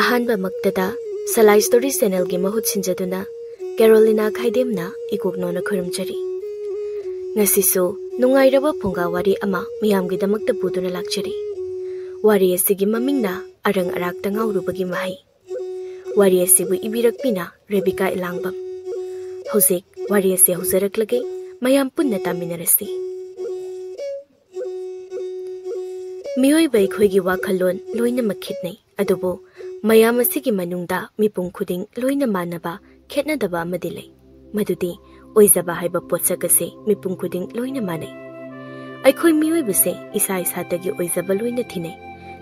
Ahanba Maktada, Salai Story Channel gi mahut sinjaduna, Carolina Khaidemna ikoknona khuramjari. Ngasisu nungairaba funga wari ama miyamgidamakta puduna lakjari. Wari asigi mamingna Arang arakta ngaorubagi mahei. Wari asibu ibirakpina Rebika Elangbam. Hojik wari asi huzaraklage mayam punna taminarasi. Miyoiba ikhoigi wakhalon loina makhitnai adubo mayam asigi manungda mipung khuding loina manaba khetnadaba amadi lei. Madudi oizaba haiba potsakase mipung khuding loina manai. Aikhoi miyoibase isa isatagi oizaba loina thinai.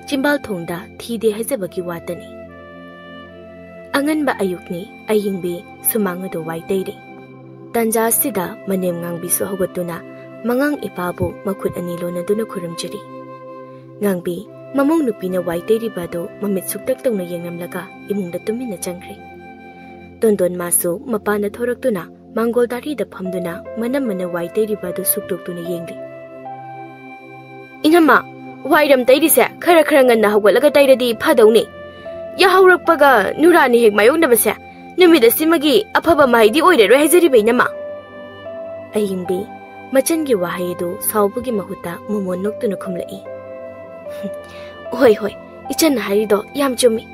Chimbal thongda thide haizabagi watani. Anganba ayukni ayingbi sumangado waitayri. Tanja sida manem ngangbi so hogatuna mangang ipabu makhut ani lonaduna khuramjari. Ngangbi mamong nupina waitayri bado mamit suktak tawna yengamlaga imungda tumina changkri. Dondon masu mapana thoraktuna mangoldari da phamduna mana waitayri bado suktoktuna yengri. Inama wairam tayrise khara nganna hogalaga tayradi phadawni. Yahaurakpaga nurani hek mayongnabase numida simagi afaba mahidi oireroi haijaribai nama. Ayingbi machangi wahayidu saubugi mahuta momon noktuna khumlai. Hoi ichan harido yam chumi.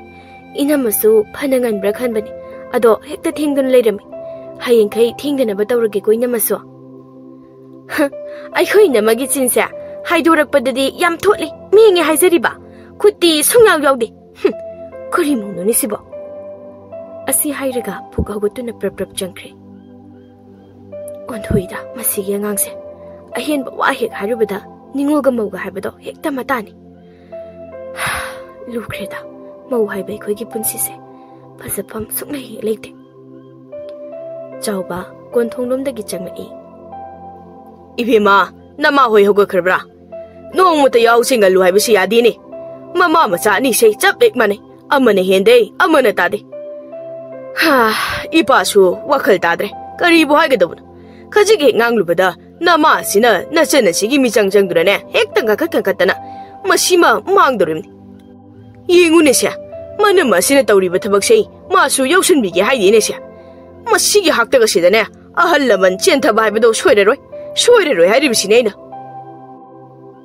Inamasu phananganbra khanbani ado hekta thingdun leirami. Hayengkai thingdanaba tawrage ko inamasu. Aikhoi namagi chinsa haidorakpadadi yam thotli mienge haijariba khutti sungyaw yawde. Kuri mungno ni sibo. Asi hairaga pugawatuna prap jangkre. Onhuida masigi angangse. Ahen ba wa hek harubada ningoga mauga haibado hekta matani. Lukreda mau haibai khoigi punsise. Phasapam suknai leite. Chauba konthonglomdagi changmai. Ibema nama hoi hoga khrbra. Nongmuta yawsinga lu haibasi yadini. Mama macha ni sei chap ek mane. Amane hende, amane tade. Ipasu wakhal tadre. Karibu haigadabuno. Kajige nganglubada nama sina nachana sigi michang durane hektanga katana. Masima mangdorimni. Yengune sia. Mana masina tawriba thabak sei masu yausun bige haidine sia. Masigi haktaga sidane ahallaman chentaba haibado soireroi hairibisine ina.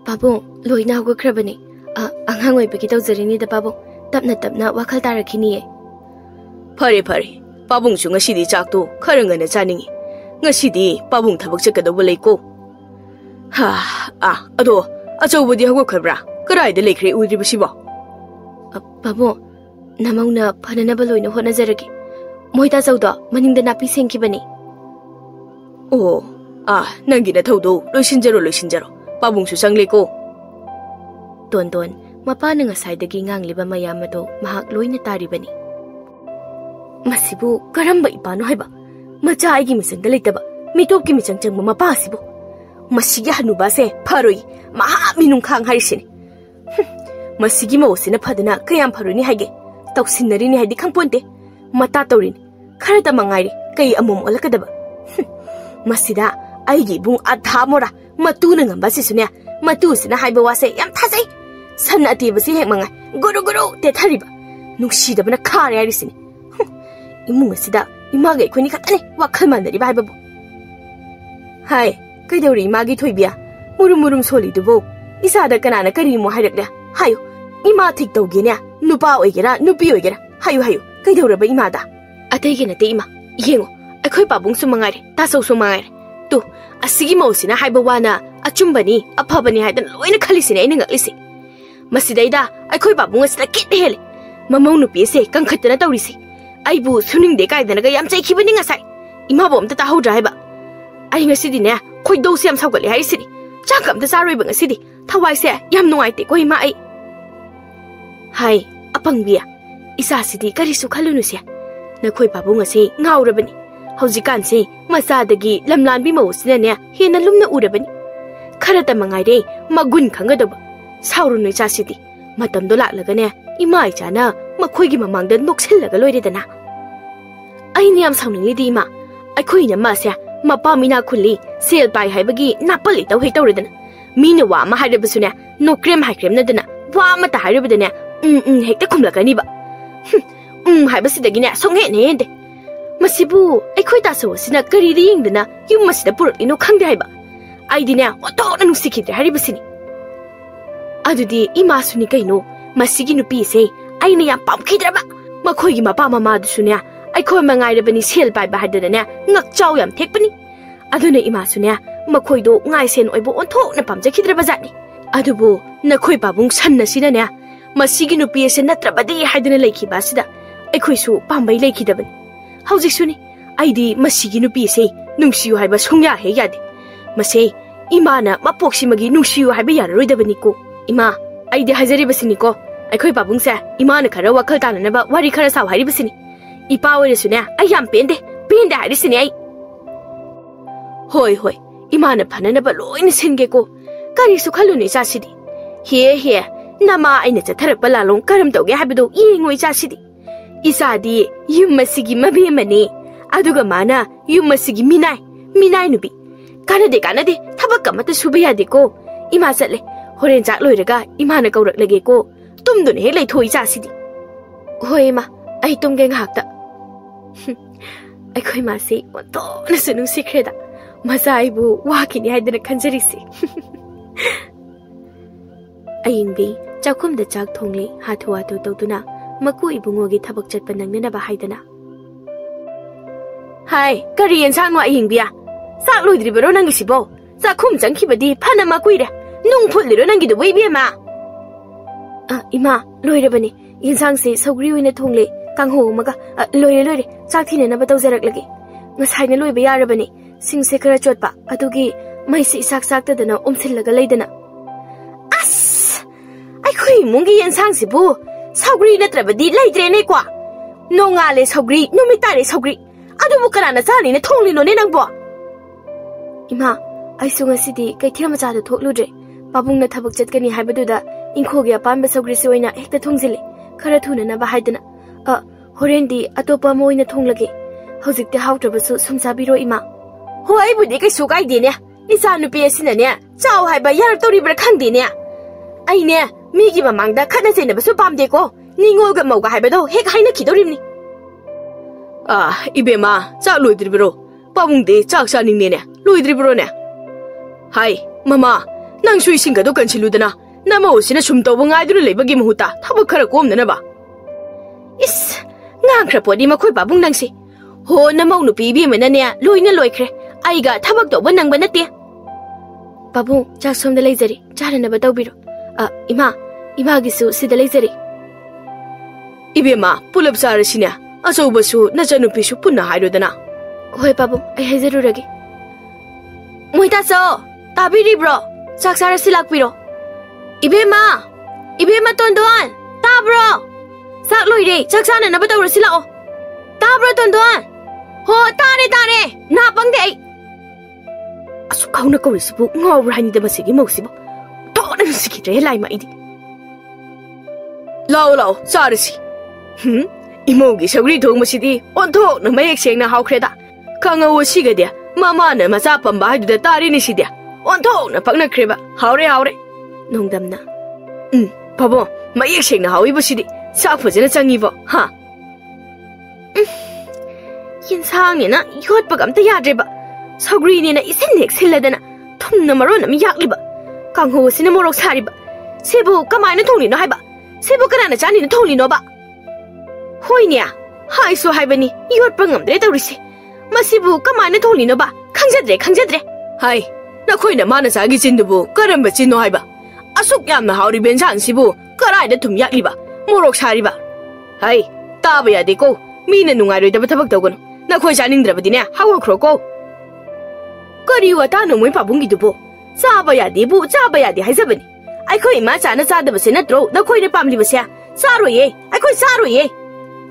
Babu loina hogakrabani. Anghangoi bagi tawjarini da babu. Tapna wakhal tarakini. Pare pabung su ngasidi chakto khara ngana chaningi. Ngasidi pabung thabak chakadaba leiko. Ado achobudi hogokhabra karaida lekhre udribasibo. Babu namauna phananaba loina honazaragi. Moita chawda maningda napi sengkibani. Nangina thawdo loisinjaro pabung su sangleko. Don mapana ngasaidagi ngangliba mayamado mahak loina taribani. Masibu karamba ipano haiba. Macha aigi misangda leitaba. Mitopki michangchangba mapa asibu. Masigi hanubase pharoi maha minungkhang harisini. Masigi mawsina phadana kayam pharoni haige. Tawsinnarini haidi khangponte. Mata tawrini. Kharata mangairi kai amom olakadaba. Masida aigi bung adhamora matuna ngamba sisunya. Matusina haiba wase yam thasai. San atibasi hek mangai guru te thariba nungsidabana khare arisini imung asida imaga ikhoni khatane wakhal mandari bai babu hai kaidori imagi thoibia murum soli dubo isada kanana kari mo hairakla hayo ima thik tawgene nupa oigera nupi oigera hayo kaidora ba imada atege nate ima yengo akhoi babung sumangare tasau sumangare tu asigi mausina haiba wana achumbani aphabani haidan loina khalisine ina ngaklisi Masidaida, akhoi babung asida kit hele. Mamong nupi se kangkhatana tawrisi. Aibu suningde kaidanaga yam chaikibani ngasai. Ima bom ta tahodra haiba. Ai ngasidi ne khoidou se yam saugale haisidi. Chakam ta saroi bang asidi. Thawai se yam nuaite ko ima ai. Hai, apangbiya. Isa sidi karisu khalunu se. Nakhoi babung ase ngaurabani. Haujikan se masadagi lamlanbi mawsina ne hena lumna urabani. Kharata mangaire magun khangadaba. Saurunoi chasidi matamdo laklagane ima ichana makhoigi mamangda noksellaga loiredana aini yam saunglidi ima aikhoina masya mapa mina khulli sel pai haibagi napali tawhei tawredana mina wa ma hairabasune no krem hakrem nadana wa mata hairabadane hekta khumlakani ba haibasidaginya songhene hende masibu aikhoi tasawasina kariri yengdana yum masida puraklino khangde haiba aidina otona nusikidre haribasini adudi imasuni kaino masigi nupi se aina yam pamkhidraba makhoigi mapa mama dusunya aikhoi mangairabani sel pai ba hadana ngak chaw yam thekpani aduna imasunya makhoido ngai sen oibo onthokna pamjakhidra bazani adubu nakhoi babung sanna sinanya masigi nupi se natrabadi haidana leikhi basida aikhoi su pambai leikhidabani hauzik suni aidi masigi nupi se nungsiyu haiba sungya he yade mase imana mapoksi magi nungsiyu haiba yararoidabani ko ima aidi hajari basini ko aikhoi babung se imana khara wakhal tananaba wari khara saw hari basini ipa ore sunya ayam pende hari sini ai hoi imana phananaba loina senge ko kari su khaluni chasidi he nama aina chatharakpa lalong karam tawge habdo yengoi chasidi isadi yummasigi mabi mani aduga mana yummasigi minai nubi kanade thabak amata suba yade ko ima chatle horen chak loiraga imana kaurak lage ko tumdune he leithoi chasidi hoi ma ai tumge ngakta aikhoi ma se ontona sunu sikreda mazaibu wakini haidana khanjarisi ayingbi chakhumda chak thongle hathu tawduna maku ibungogi thabak chatpa nangnaba haidana hai kari ensang no ayingbiya sak loidribaro nangisibo chakhum jangkhibadi phana makuire nung phuliro nangi du weibi ma ima loirabani ensang se sogri oina thongle kangho maga loire chak thine na batawjarak lagi ngasai na loiba yarabani singse khara chotpa adugi maisi sak tadana omsillaga leidana as aikhoi mungi ensang sibu sogri natrabadi leidre ne kwa nongale sogri numitare sogri adubu karana chani ne thonglino ne nangbo ima aisunga sidi kaithira macha da thokludre babungna thabak chatkani haibaduda ingkhogi apamba sogri se oina hekta thongzile khara thuna na ba haidana horendi atopa moina thonglage hojikte hautrabasu sumsabiro ima hoi budi kai sukai dine isa nupi asina ne chaw haiba yar tori bra khangde ne ai ne migi mamangda khana jena basu pamde ko ningol ga mauga haibado hek haina khidorimni ibema cha loidribro pabungde chak chaningne ne loidribro ne hai mama nang sui singa do kanchiludana nama osina sumto bangai du lebagi muhuta thabak khara komna ba is ngangkhra podi makhoi babung nangsi ho namau nupi bi mena ne loina loikhre aiga thabak do banang banate babung chak somda leijari charana ba tawbiro ima gisu sida leijari ibema pulap sarasina achoubasu nachanupi su punna hairodana hoi babung ai hajarurage moita so tabiri bro chak sarasi lakpiro ibema tondon tabro sak loire chak sana na ba tawrasi lao tabro tondon ho tare na pangde asu kauna kaurisibu ngawrani da masigi mausibu tona sikidre lai ma idi lao sarasi imogi sogri thong masidi ontho na mayek seng na haukreda khanga wo sigade mama na macha pamba haidu da tari ni sidia ontho na pakna kreba haure nongdamna babo mayek seng na hawi basidi sa phojena changi bo ha yinsang ni na yot pagam ta yadreba sogri ni na isin nek siladana thumna maron am yakliba kangho sina morok sariba sebu kamaina thongni no haiba sebu kana chani no thongni no ba hoinya hai so haibani yot pangam dre tawrisi masibu kamaina thongni no ba khangjadre hai na khoina mana sagi chindubu karamba chinno haiba asuk yamna hauri bensan sibu karai da thum yakliba morok sariba hai taba yade ko mina nungairoi da thabak tawgon na khoi chanindrabadi ne hawkhro ko kari wata no moi pabungi dubo chaba yade haijabani aikhoi ma chana chadaba se natro da khoi ne pamli basya saroye aikhoi saroye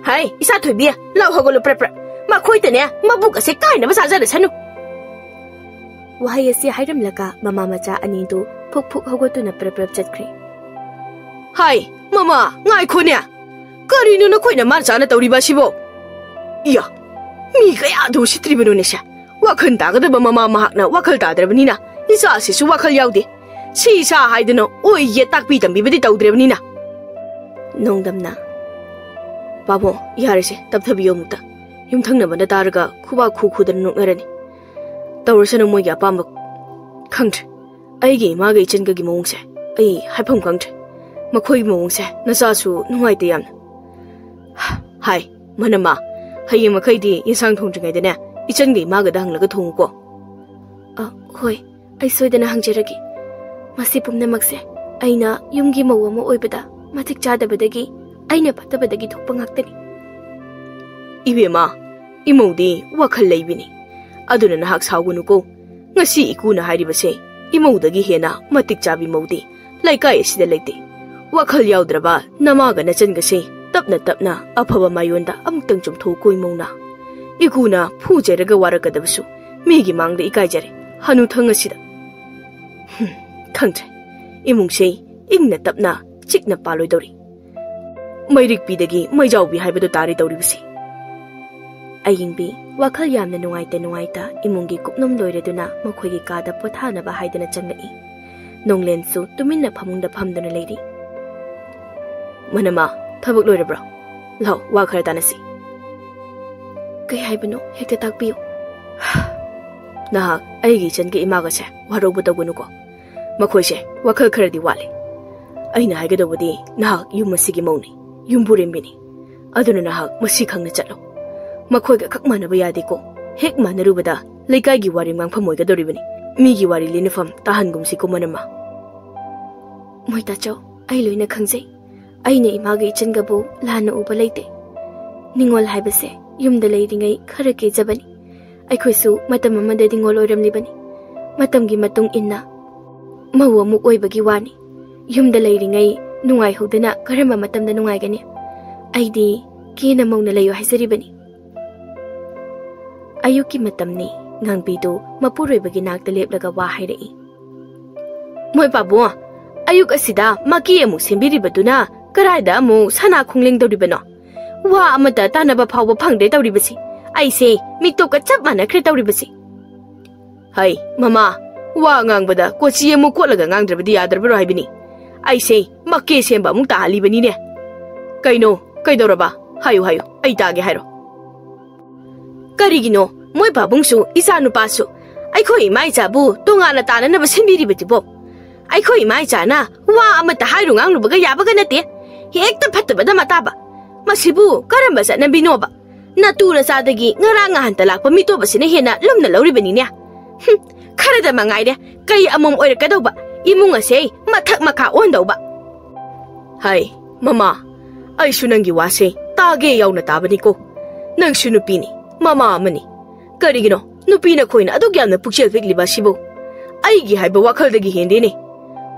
hai isa thoibia law hagolo prepra ma khoi tane mabuk ase kaina ba sajara sanu wahai ase hairam laka mama macha ani do phuk hagotuna prep chatkri hai mama ngai khonya kari no na khoi na ma chana tawriba sibo iya mi kaya do sitribano nesha wakhal tagadaba mama mahakna wakhal tadrabnina isa sisu wakhal yaude si sa haidano oi ye takpi tambi badi tawdrebnina nongdamna Pabo, Yarisi, Taptabiomta. Yumtangna Taraga, Kuba Kukudan Nurani. Taurasana Moya Pamba Country. Aigi, Maga Chingagi Mongse. Ay, Hypom Country. Makoi Mongse, Nasasu, Nuaitian. Hi, Manama. Hay Makaidi, Insang Tonga, Ichangi Magadang Lagatungo. Hoi, I saw the Hangjiragi. Masipum Namaxe. Aina, Yumgi Mawamo Oibada, Matic Chada Badagi. Aina Patabadagi to Pangaktani. Ibema, Imodi, Wakalabini. Aduna Haks Haugunuko. Nasi Ikuna Haribase. Imodagi Hena, Matic Chabi Modi. Like I see the lady. Wakal Yaudraba, Namaga Nachangase. Tapna, Apava Mayunda, Amtangum to Kuimona. Ikuna, Pujeraga Warakadabasu. Migi Mang the Ikajari. Hanutangasida. Country. Imungsay, Igna Tapna, Chikna Palodori. Mayrik Pidagi, my job be Hibado Tari Doribisi. Ayingbi, Wakal Yam the Nuaita, Imungi Kupnum Doiduna, Mokogi Gada Potana Bahidana Changai. Nong Lensu, to Minna Pamunda Pamdana lady. Manama, Tabuk Lodabra. Law, Wakar Danasi. Kay Hibano, Hector Takbio. Nah, Aigi Changi Imagase, Warobuta Gunuko. Makoise, Wakal Kurdi Wali. Aina Hagadovadi, Nah, you must see Moni. Yumburimbini. Aduna Masikang the Chatlo. Makoga Kakmana Bayadiko. Hekman Rubada, Lekagi Warimang Pamoga Doribini. Migi Wari Linifam, Tahangum Sikomanama. Moitacho, Ailuna Kangse. Aina Imagi Changabu, Lana Ubalate. Ningol Hibase, Yum the lady a Karake Zabani. I kusu, Matamama de Dingol Oram Libani. Matamgi Matung Inna. Mawa Mukoibagi Wani. Yum the lady a Nungai Hodana, Karama Matam the Nungagani. Aidi, Kina Mona Layo Hasaribani. Ayuki Matamni, Nangbido, Mapure Baginak the Lip like a Wahiri. Moi Pabo, Ayuka Sida, Maki Musimbiri Baduna, Karada Mo, Sana Kungling Doribano. Wa Amata Tanaba Power Pang de Doribasi. I say, me took a chapman a cretoribasi. Hi, Mamma, Wangang Bada, Quasia Mukolagang the other Bribini. I say, Maki Semba Muta Libanine. Kaino, Kaidoraba, Hayu, I tag hero. Karigino, Moi Babungsu, Isanu Paso. I call him my tabu, Tongana Tana never send me Tibo. I call him my Chana, Wa Amata Hirung Yabaganate. He ate the Patabada Mataba. Masibu, Karambas and Binoba. Natura Sadagi, Naranga Hantala, Mitobas in a hena, Lumna Loribanina. Karada Mangaida, Kay among Orkadoba, Imunga say, Matak Maka Wandoba. Hi, Mamma, I shouldn't give was say, Tage Yauna Tabaniko. Nang Shunupini, Mamma Mani. Karigino, Nupina coin, Adugiana Puchel Basibo. I give Wakal the Gihindini.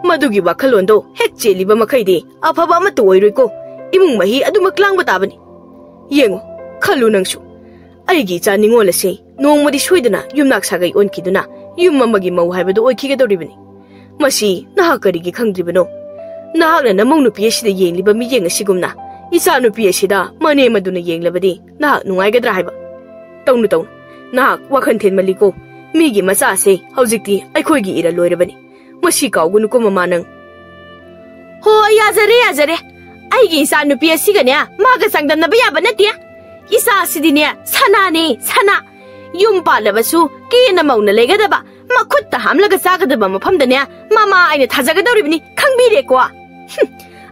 Madugi Wakalondo, Hecche Liba Makaide, Apabama to Oirico, Imungahi Adumaklang Batabani. Yengo. Kalunangsu. Aigi Ningola say, no one is Swedena, Yumak Sagai on Kiduna, Yumamagi Mo have the Oikiga Doribini. Masi, Nahakarigi Kangdibano. Nahagan among the Piashi the Yen Liba Miyang Sigumna. Isano Piashida, my name Maduna Yang Labadi, Nah, no I get driver. Tonuton. Nah, Wakantin Maliko. Migi Masa say, Howzikti, I could eat a loirabani. Masika Gunukuma Manang. Ho Yazare. Aigi Sanu Piasigania, Magasang the Nabia Banatia. Isa Sidinia, Sanani, Sana. Yumpa Lavasu, Kina Mona Legadaba, Makuta Hamlaga Sagadaba Mapamdania, Mamma and Tazagadoribni, Kangbirequa.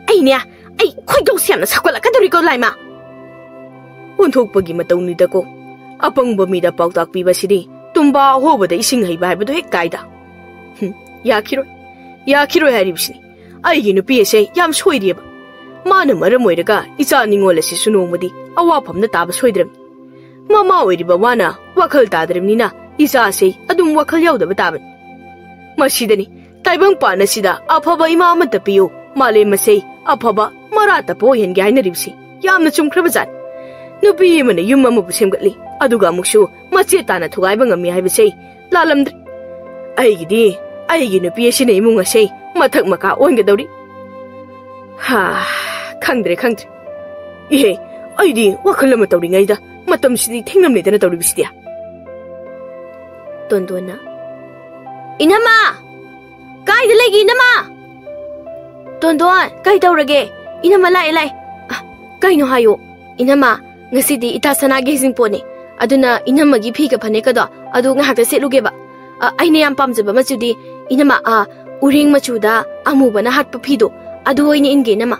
Ainia, I quite don't see a Sakola Catorico Lima. Untook Maton Nidako. Upon Bomida Pautak Biba City, Tumba over the Ising Hiba to Hekaida. Yakiro Haribsni. I in a PSA, Yam Swediab. Mana Maramoidaga, Isa Ningola Sisumodi, a wapam the Tabas Swedrim. Mamma Widibawana, Wakal Tadrimina, Isa say, Adum Wakal Yoda Bataban. Masidani, Taibang Panasida, Apaba Imama Tapio, Male Masay, Apaba, Marata Boy and Gainaripsi, Yamachum Krabazat. No be even a Yumamusimgatli, Aduga Mushu, Machetana to Ibang a me, I would say, Lalam. Aigidi, Aigin a Piasin Munga say, Matak Maka Wangadori. Ha, country. Ye, I did Wakalamatori either, Matam City, Tingham later to Ribistia. Dondona Inama Guide the leg Inama Dondon, Guide Orage, Inama Lai, Gaino Hayo, Inama, ngasidi ita sanagi hizing pone. Aduna inamagi phiga phane kado adu ngahakta setlugeba. Aina yam pamjaba machudi inama uring machuda amubana hatpa phido adu oine inge nama.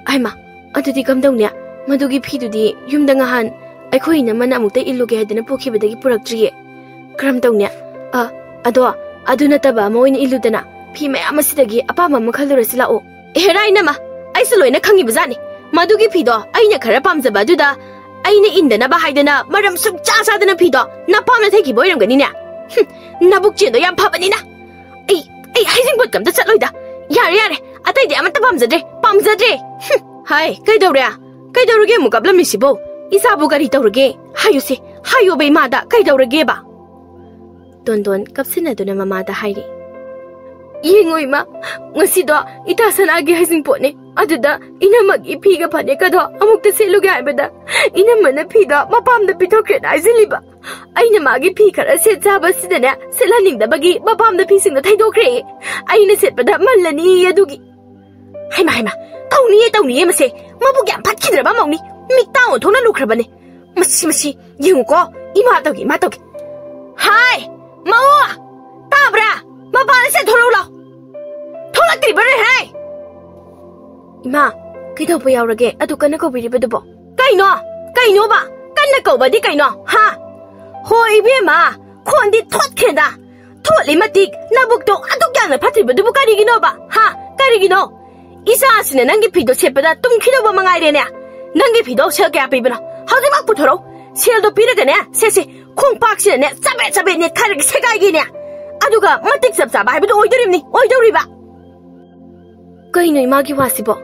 Aima, adudi kamdaunya madugi phidudi yumda ngahan aikhoi namana amukta illuge hadana pokhibadagi puraktriye. Karam taunya adu nataba moine illudana phi mayam asidagi apama makhalurasi lao. Erai nama aisu loina khangi bazani. Madugi phido aina khara pamjaba aduda aina indana ba haidana maram sukcha sadana phido na pamna theki boiramgani ne. Nabuk chendo yam phabanina. Ai haijing bot kam da chatloida. Yare atai de amata pamjadre. Hai kaidauruge mukabla misibo. Isabu gari taurage hayuse hayo be mada kaidauruge ba. Don kapsina duna mamada hairi. Yengoi ma ngasido ita sanagi haijing potne. Aduda inamagi phiga phane kado amukta seluge haibada inamana phido mapamda pithokre naiziliba aina magi phi khara set jaba sidane selaningdabagi mapamda phi singda thaidokre aina setpada mallani adugi haima tawniye mase mabu gyam phatkidraba mauni mitao thona lukrabane masi yenguko ima tawgi hai mawa tabra mapana se thorula tholakri bare hai Ima, kita apa yang lagi? Aduh, kena kau beri pada bo. Kaino ba? Kena kau beri kaino, ha? Hoi biar ma, kau ni thot kena, thot lima tik, nabuk tu, aduh jangan patri pada bukan lagi no ba, ha? Kari gino. Isa asine nanti pido siapa dah tung kilo ba mangai deh ni, nanti pido sel kaya apa ibana? Hadi mak putoro, sel tu pilih kan ya? Sesi, kong pak sih ni, cabe ni kari sekai gini ya. Aduh ka, matik sab, hai betul oi dorib ba. Kaino ima ki wasibo.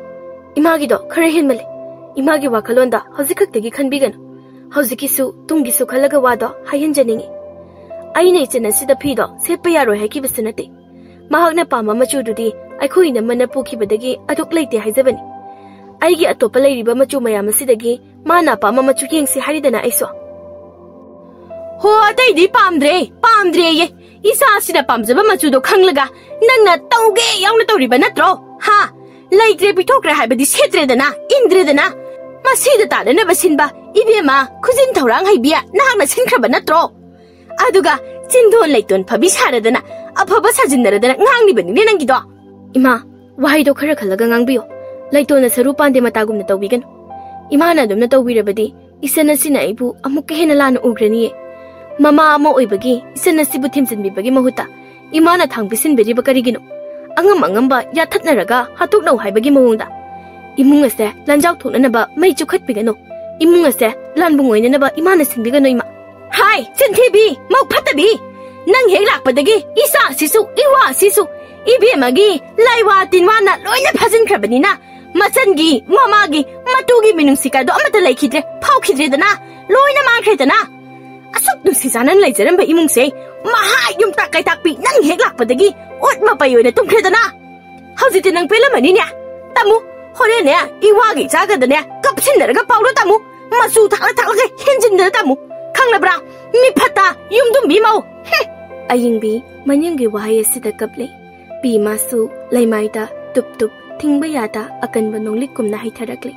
Imagido khare henmale imagi wakalonda hojikhaktagi khanbigano hojikisu tungisu khalaga wado hayenjaningi aina ichena sida phido sepa yaro haki bisanate mahakna pama machududi aikhoina mana pokhibadagi aduk leite haijabani aigi atopa leiriba machu mayam sidagi mana pama machu yengsi haridana aiso ho atai di pamdre ye isa sida pamjaba machudo khanglaga nangna tauge yauna toriba natro ha Laikre pitokra haibadi setredana indredana masida tadana basinba ibema khujin thorang haibia nahna sinkraba natro aduga chindon laiton phabi saradana aphaba sajinnaradana ngangni bani ne nangido ima wahaido khara khalaga ngangbiyo laitona saru pande matagumna tawbigan imana dumna tawbirabadi isana sina ibu amuk hena lana ugrani mama ama oibagi isana sibu thimsinbibagi mahuta imana thangbisin beri bakarigino angamba ya thatnaraga hatuk nau haibagi mawongda imung ase lanjau thonanaba mai chukhat bigano imung ase lanbung oinanaba imana singbigano ima hai chinthebi mau phatabi nang hek lakpadagi isa sisu iwa sisu ibemagi laiwa tinwana loina phajin khabanina machangi mamagi matugi minungsikado amata laikhidre phaukhidre dana loina mangkhredana asuk nusisanan laijaramba imungse mahai yum takai takpi nang hek lakpadagi Otma payo na tungkredana. Howziti nang pela manina. Tamu, hore ne, iwagi jaga dane, kapsin naraga paulo tamu. Masu takla henjin na tamu. Kang labra, mi pata, yumdum bimau. Ayingbi, manyanggi wahaya sida kaple. Bi masu, laimaita, tup, tingbayata, akan banong likum na hitarakli.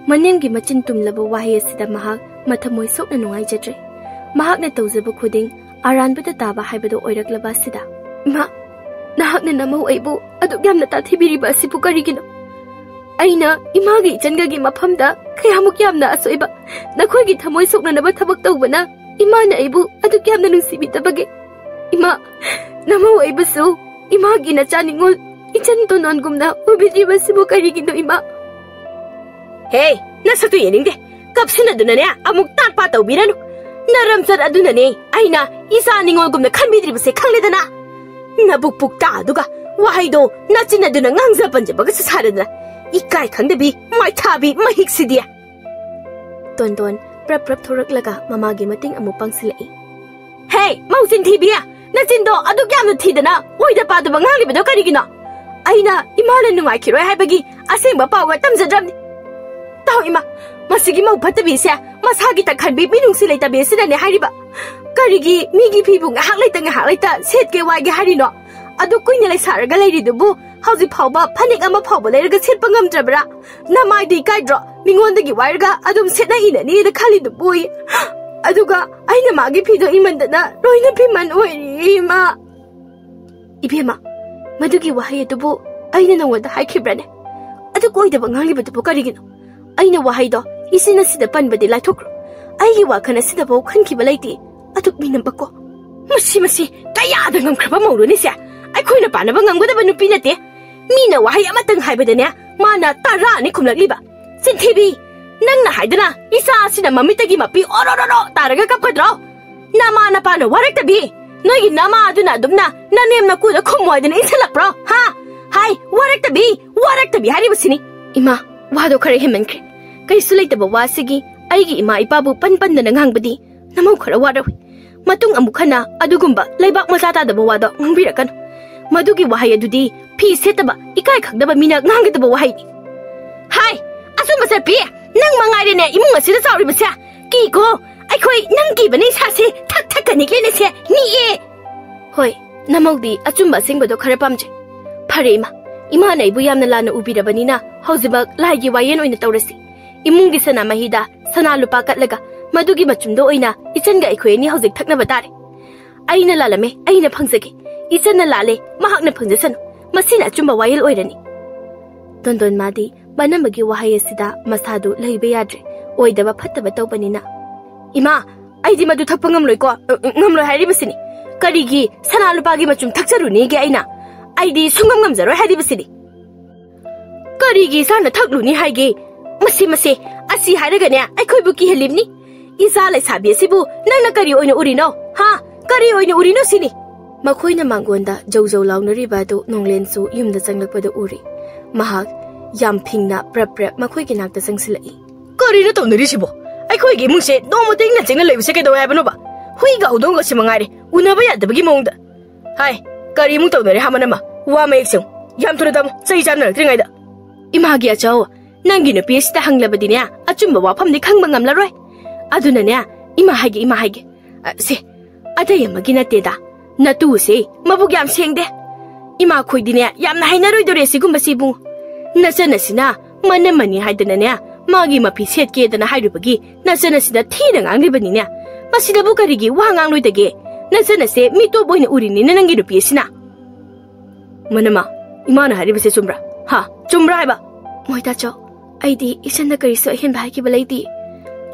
Manyanggi machintum laba wahaya sida mahag, matamoy sok na nungay jadre. Mahag na tawzaba kuding, aran bata taba haibado oiraklaba sida. Nahakna namaw aibu aduk yamna tathibiriba asibu karigino aina imagi changagi maphamda khayamuk yamna asoiba nakhoigi thamoi soknanaba thabak tawbana imana aibu aduk yamna nungsibitabage ima namaw aibusu imagi na chaningol ichan tonongumna ubidriba sibu karigino ima hey nasatu yeningde kapsina dunane amuk takpa tawbiranu naramsat adunane aina isa ningolgumna khanbidribase khangledana Nabukpuk ta aduga wahaido nachinaduna ngangza panjabaga sasaradana ikai khangdebi maithabi mahiksidia Don prap thoraklaga mamagi mating amu pangsilai Hey mausin thibia nachindo aduk yamna thidana oida padu bangali bedo karigino aina imana nungai khiroi haibagi asengba pawa tamjadramni taw ima masigi mau phatabi se masagi ta khanbi binungsi leita besidane hariba Karigi migi pibu ngahak laita set ke wai ge harino adu kuina lai saraga lai ridubu hauji phauba phanik ama phauba leiraga setpa ngamdrabra namai di kaidro mingon dagi wairga adum setna ina ni da khali du boy aduga aina magi phido imandana roina phiman oiri ma ibema madugi wahai atubu aina nangwada haikibrane adu koidaba ngalibadu karigino aina wahai do isina sida panbadi laithokro aigi wakhana sida bau khankiba laiti aduk minambako masi kayada ngamkraba mawruni se aikoina panaba ngamgada nupi nate mina wahai amatang haibadane mana tara ni khumlagliba sinthebi nangna haidana isa sina mamitagi mapi orororo taraga kapkadro nama na pana waraktabi nogi nama aduna dumna nanem na kuda khumwaidana isalakbro ha hai waraktabi haribasini ima wado khare hemenkre kaisu leitaba wasigi aigi ima ipabu panpandana ngangbadi namau khara warawi matung amukhana adugumba leibak masata daba wado ngbirakan madugi wahai adudi phi setaba ikai khagdaba mina ngangdaba wahai hai asuma sapi nang mangai ne imung asida sauri basa ki ko ai khoi nang ki bani sa se thak thak kani ke ne se ni e hoi namogdi achumba singbodo khara pamje phare ima nei bu yamna lana ubirabani na hojibak laigi wayen oina tawrasi imungi sana mahida sana lupa katlaga madugi machumdo oina ichenga ikhoi ni hojik thakna batare aina lalame aina phangjage ichenna lale mahakna phangjasan masina achumba wayel oirani dondon madi banamagi wahai asida masadu leibe yadre oidaba phattaba tawbanina ima aidi madu thappa ngamloi ko ngamloi haribasini karigi sana lupagi machum thakjaruni ge aina aidi sungam ngamjaro haribasini karigi sana thakluni haige masi asi haragane aikhoi buki helimni isa lai sabi asibu nangna kari oina urino ha kari oina urino sini makhoina mangonda jawjaw launari badu nonglensu yumda changlakpada uri mahak yam phingna prap makhoi ki nakta changsilai kari na tonari sibo aikhoi gi mungse nomoting na chengna leibse ke do yabano ba hui ga udong ga simangare unaba yadabagi mongda hai kari mung tonari hamanama wa mayek sing yam thura dam chai jamna tringai da imagi achao nangi no psita hanglabadine achumba wafamni khangba ngamlaroi aduna ne ima haige se adai magina teda natu se mabuk yam sengde ima khoidine yamna hainaroi dore sigumba sibu nasana sina manamani haidana ne magi mapi setke dana hairubagi nasana sina thina nganglibani ne masida bukarigi wangang loidage nasana se mito boina urini nangi rupi sina manama imana haribase chumra ha chumra haiba moita cho aidi isana kariso hen bhai ki balaiti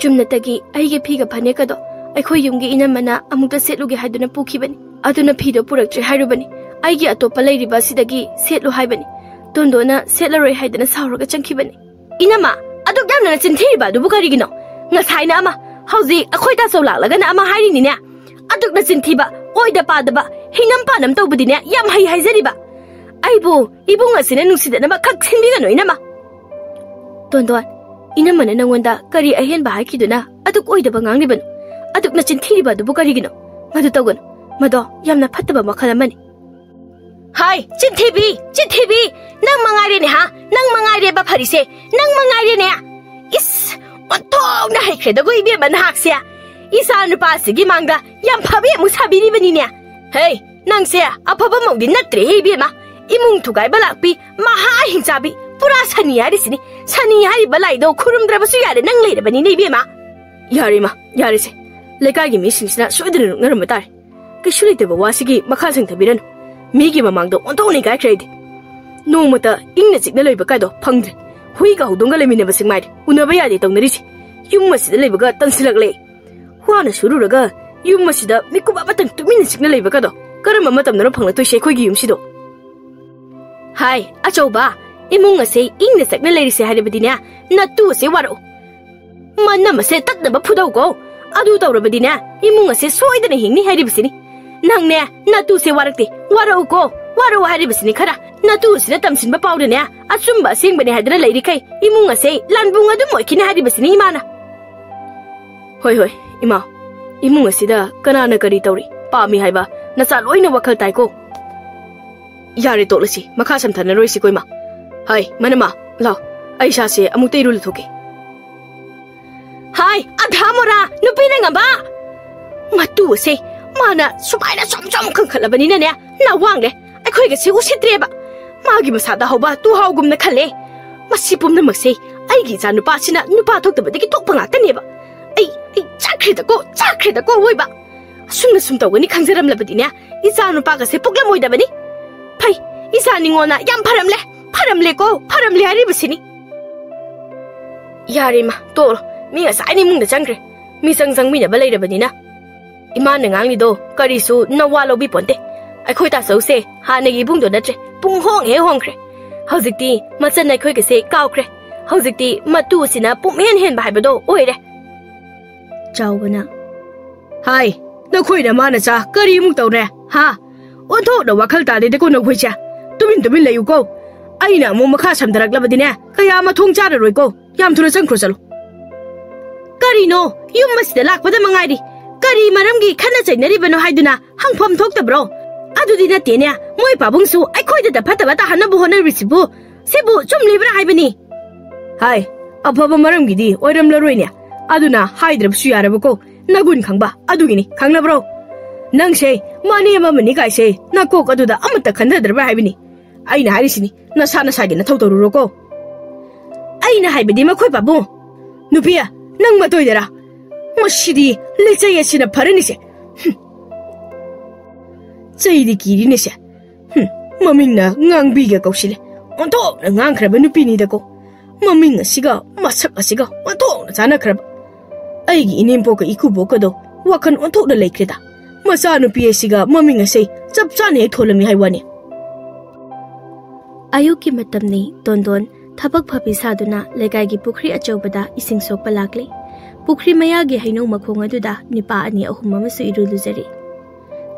chumnatagi aige phiga phane kado aikhoi yumgi inamana amukta setluge haiduna pukhibani aduna phido puraktre hairubani aigi atopa leiriba sidagi setlu haibani tondona setlaroi haidana sauraga changkhibani inama aduk yamna chinthiriba du bukarigino ngasaina ama hauji akhoi ta sola lagana ama harini ne aduk na chinthiba oida padaba hinam panam tawbudi ne yam hai haijariba aibu ibung asina nusida na khak sinbigano inama tondon inamana nangonda kari ahen ba hakiduna aduk oidaba nganglibano aduk na chinthiriba du bukarigino madu tawgon mado yamna phattaba makhalamani hai chinthebi nang mangare ne ha nang mangare ba pharise nang mangare ne is otong na haikhreda go ibe ban haksia isa nupa sigi mangda yam phabe musabiri bani ne hey nang se aphaba mongdi natre he be ma imung thugai balakpi maha hingchabi pura sani yarisini sani hari balai do khurumdrabasu yare nang leirabani ne be ma yare se lekai gi misingsina soidru ngaram tar kishuli te bawasigi makha sang thabiran migi mamang do ontong ni gai kredi no mata ingna chikna leiba ka do phangdre hui ga hodonga lemine basing mai unaba yade tongnarisi yum masida leiba ga tansilak le huana sururaga yum masida mikuba batang tumina chikna leiba ka do karama matam na phangla to she khoi gi yum sido hai achoba imung ase ingna chakna leirisi haribadina natu ase waro manna mase takdaba phudau go adu tawrabadina imung ase soidana hingni haribasini nangne natu se warakte waro ko waro haribasini khara natu sina tamsinba pawdane achumba sengbane hadana leiri kai imung ase lanbung adu moikina haribasini imana hoi ima imung asida kanana kari tawri pami haiba nacha loina wakhal tai ko yare tolasi makha samthana roisi koima hai manama law aisha se amutei rul thoke hai adhamora nupina ngamba matu se mana sumaina som khangkhalabani ne na wangle aikhoi ga si usitreba Magi masada hoba tu haugumna khale. Masi pumnamakse aigi cha nupasina nupa thoktabadagi thokpa ngaktaneba. Ai chakhrida ko woiba. Sumna sum tawgani khangjaramlabadine icha nupa ga se poklamoidabani. Phai isa ningona yam pharamle haribasini. Yari ma tol mi asai mungda changre. Mi sang mi na balairabadina. Ima nangang do karisu nawalo bi ponte. Akhoi ta so se hanagi bungdo natre pung hong he hongkre. Hojikti machan akhoi ke se kaukre. Hojikti matu sina pum hen ba haibado oire. Chawbana. Hai, nakhoi na mana cha kari mung tawre ha. Ontho da wakhal ta de ko nakhoi cha. Tumin layu ko. Aina mo makha samdaraklabadine kaya ma thong chara roi ko. Yam thuna changkhro chalo. Kari no yum masida lakpada mangairi. Kari maramgi khana chainaribano haiduna hangpham thoktabro. Adudi natene moi pabungsu akhoi da phataba ta hanabu honarisibu sebu chumlibra haibani. Hai, afaba maramgi di oiramlaroine. Aduna haidrabsu yarabako nagun khangba adugini khangnabro. Nangse mani amamani kaise nakok aduda amata khandadrba haibani. Aina harisini nasana sagina thautoruroko. Aina haibadi makhoi pabu. Nupia nang matoidara. Mashidi lechayasina paranise. Chaydi kirinese. Mamingna ngangbiga kausile. Onto ngangkraba nupini dako. Maminga siga masak asiga onto chana kraba. Aigi inimpo ka ikubo kado wakan onto da laikreda. Masa nupi siga maminga sei chap chane tholami haiwani. Ayuki matamni Dondon thabak phabi saduna legai gi pukhri achobada ising sokpa lakle. Pukhri maya gi haino makhong aduda nipa ani ahum amasu iruluzari.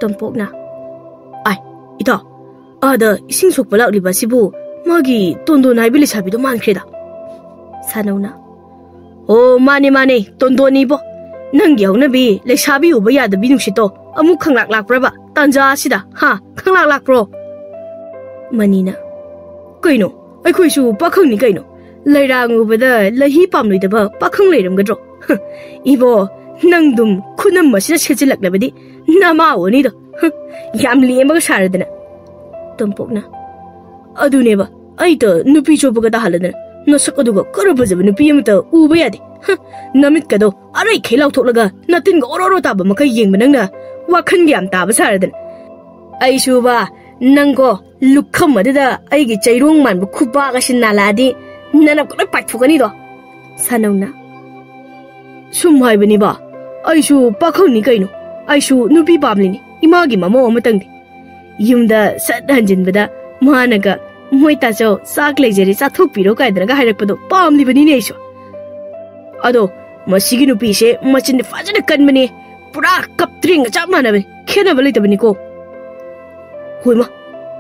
Tompokna. Ai, ita. Ada ising sokpa lakliba sibu magi Dondon haibili sabido mankreda. Sanona. Oh mane Dondoni bo. Nangi haunabi lesabi uba yadabi nungsito amuk khanglak lakpraba tanja sida ha khanglak lakpro. Manina. Kaino aikoisu pakhangni kaino lairang ubada lahi pamloidaba pakhang leiramgadro. Ibo nangdum khunam masina sechilaklabadi nama oni do. Yam lemaga saradana. Tompokna. Aduneba aita nupi chobaga da haladana. Nasak aduga karabajaba nupi amata uba yade. Namit kado arai khelaw thoklaga natin ga ororo taba makai yengba nangna wakhan gyam taba saradana. Aisuba Nango lukham adida aigi chairong manbu khuba ga sinaladi nanap ko paithugani do sanawna sum haibani ba aisu pakhangni kaino aisu nupi pamlini imagi mamo amatangdi yumda sat hanjinbada managa moita cho sak lejeri chathupiro kaidraga hairakpado pamli bani ne aisu ado masigi nupi se machin fajana kanmani pura kaptring cha manabe khena balai tabani ko Hoima,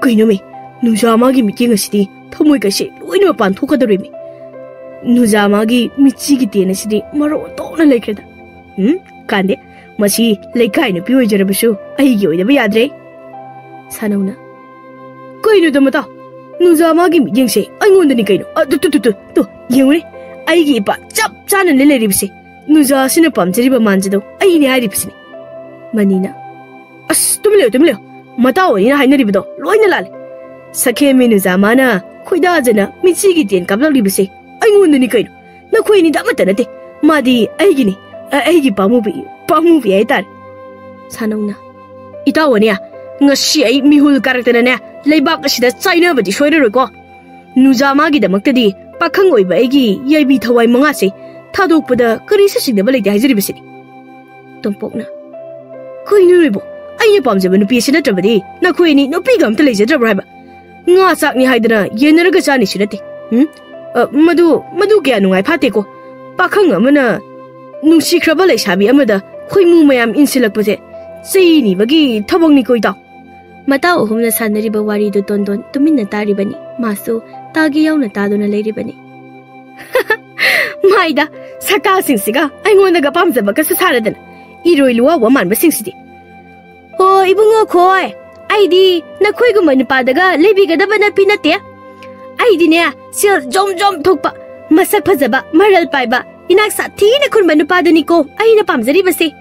kaino me, nujamagi miting asidi, thamoi kasi, loina mapan thokadorimi. Nujamagi michigi tena sidi, maro tona laikreda. Kande, masi laikai nupi oijarabasu, aigi oidaba yadre. Sanawna. Kaino damata, nujamagi miting se, aingondani kaino, tu, yengone, aigi ipa, chap chana leleribse, nuja sina pamchariba manjado, aini haribsini. Manina. As, tumleo. Matao ni hainaribido loina lale sakhe menu zamana khoida jana michigi ten kablak libse aingondani kaino na khoini damata nate madi aigini aigi pamu bi ai tar sanawna itawani ngasi ai mihul karakter ne leibak asida chaina badi soiroi ko nujama gi damaktadi pakhang oiba aigi yaibi thawai manga se thadokpada kari sasigda balai haijiribse tompokna koinu ribo Aye pamjaba nupi sina trabadi nakhoini nupi gam ta lejadrabra haiba nga sakni haidana yenaraga chani sinate madu kya nungai phate ko pakhang amana nungsi khraba leisabi amada khoimu mayam insilakpase seini bagi thabangni koita mata ohumna sanariba wari do Dondon tuminna taribani masu tagi yauna taduna leiribani maida saka singsiga aingondaga pamjaba ka saradana iroiluwa wamanba singsidi Oh, ibungo khoi. Aidi nakhoi gumba nupadaga lebigadaba na pinate. Aidi ne sil jom thokpa masak phajaba maral paiba inak sathi na khunba nupadani ko aina pamjari base.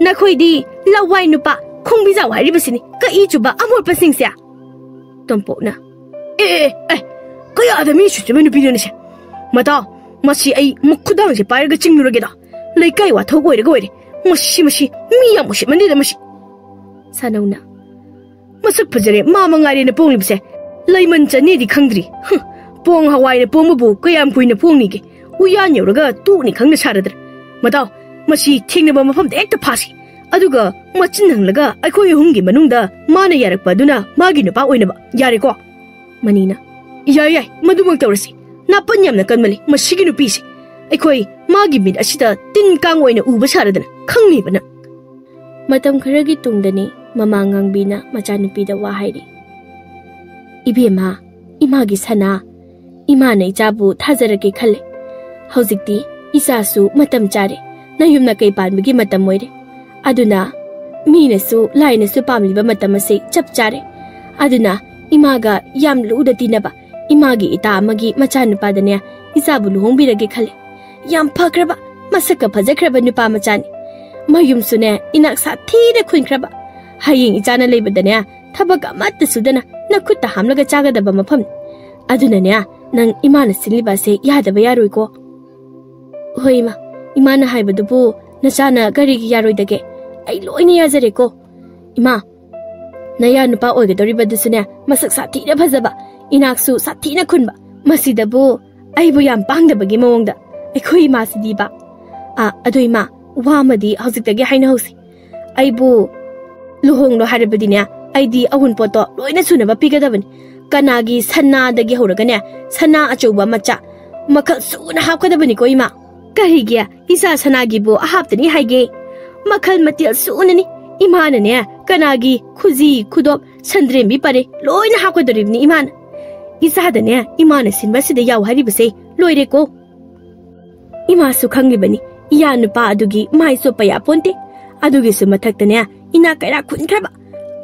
Nakhoi di lawai nupa khongbi jaw hari basini ka I chuba amor pasingsia. Tompokna. kaya da mi shu chime nupi dana se mata masi ai mukudang se pairaga chinglurageda laikai wa thog oiraga oire masi mi ya mushi mandi da masi sanauna masak phajare mama ngari na ponglib se laiman chani di khangdri pong hawai na pong bu kayam kuina pongni ge uyan yoraga tu ni khangna saradra mata masi thingna ba mafam ekta phasi aduga machin hanglaga aikoi hungi manungda mana yarakpa duna magi nupa oina ba yare ko manina yai madumang tawrasi napan yamna kanmali masigi nupisi aikoi magi mid asida tin kang oina uba saradana khangni bana matam kharagi tungdani mama ngangbina macha nupida wa hairi ibema imagi sana imana ichabu thajarake khalle hojikti isasu matam chare nayumna kai panbigi matam moire aduna minasu lainasu pamliba matam ase chap chare aduna imaga yam luda tinaba imagi ita amagi macha nupadane isabu luhongbirage khale yam phakraba masaka phajakraba nupa machani mayum sune inak sathide khunkraba haying ichana leibadane thabak amatta sudana nakutta hamlaga chagadaba mafam aduna ne nang imana sinliba se yadaba yaroi ko hoima imana haibadubu nachana gari gi yaroi dage ai loina yazare ko ima naya nupa oigadoribadusune masak sathina phajaba inaksu sathina khunba masidabu aibu yam pangdabagi mawongda aikhoi ma sidiba adoima wamadi hojiktage haina hosi aibu luhonglo haribadine aidi ahun poto loina sunaba pigadabani kanagi sanna dagi horagane sanna achoba macha makal suna hapkadabani ko ima karigia isa sanagi bu ahaptani haige makal matil sunani imana ne kanagi khuji khudop sandrembi pare loina hapkadoribni imana isa da ne imana sinba sida yaw haribase loire ko ima su khanglibani iya nupa adugi mai so paya ponte adugi su mathakta ne ina kaira khunkraba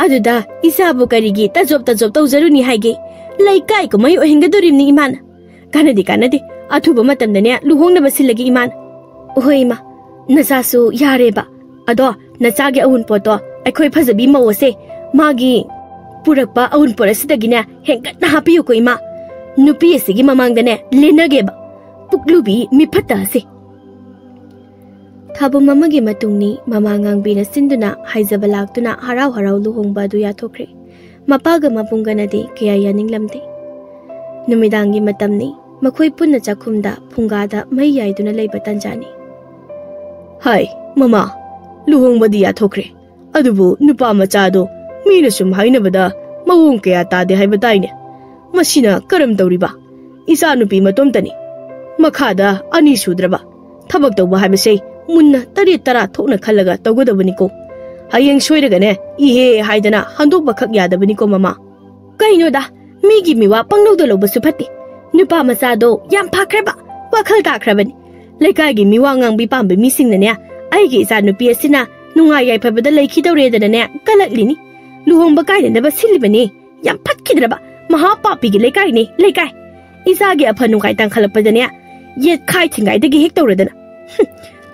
aduda isabu karigi tajop tawjaruni haige laikai ko mai ohingadorimni imana kanadi athuba matamda ne luhongna basilagi imana ohoima nasasu yareba ado nachage ahun poto aikhoi phajabi mawose magi purakpa ahun porasidagine hengatna hapiyu ko ima nupi asigi mamangdane lenageba puklubi miphatta ase thabu mamagi matungni mamangangbina sinduna haijabalak harau luhongba du yathokre mapaga mapungganade kaya yaninglamde numidangi matamni makhoi punna chakhumda phungada mai yaiduna leiba tanjani hai mama luhongbadi yathokre adubu nupa machado mina sum hainabada mawong kaya tade haibataine masina karam tawriba isa nupi matomtani makhada ani sudraba thabak tawba haibase munna tari tara thokna khalaga tawgodabani ko hayeng soiragane ihe haidana handokba khak yadabani ko mama kaino da migi miwa panglawdo lobasu phatti nupa machado yam phakreba wakhal takhrabani laikai gi miwa ngangbi pambe misingnane aigi isa nupi asina nungai yai phabada leikhi dawredana ne kalaklini luhongba kaidana ba silibani yam phatkidraba maha papi gi laikai ni laikai isa gi aphanu kai tang khalappadane yet khai thingai dagi hek tawredana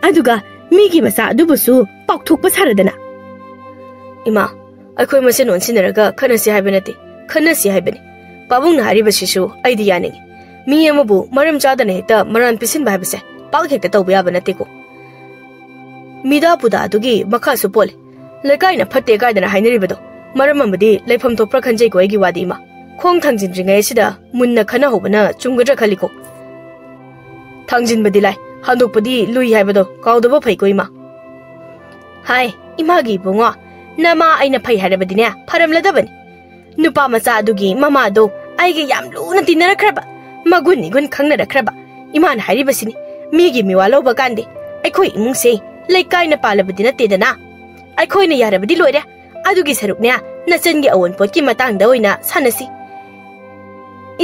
aduga migi masa adubusu pakthokpa saradana ima akhoi masen onsinaraga khanasi haibanati khanasi haibani pabung na haribasisu aidi yaningi mi amabu maram chadana hekta maran pisin baibase pak hekta tawba yabanate ko mida puda adugi makha su pole lekai na phatte kaidana hainaribado maram amadi leifam thopra khanjai ko egi wadi ma khong thangjinringai sida munna khana hobana chumgadra khaliko thangjinbadi lai handokpadi lui haibado kaudaba phai ko ima hai imagi bunga nama aina phai harabadine pharamladabani nupa macha adugi mama do aigi yam luna tinarakraba maguni gun khangnarakhraba iman haribasini migi miwalo bakande aikhoi imungse laikai na palabadi na tedana aikhoi na yarabadi loire adugi sarukne nachangi awon potki matangda oina sanasi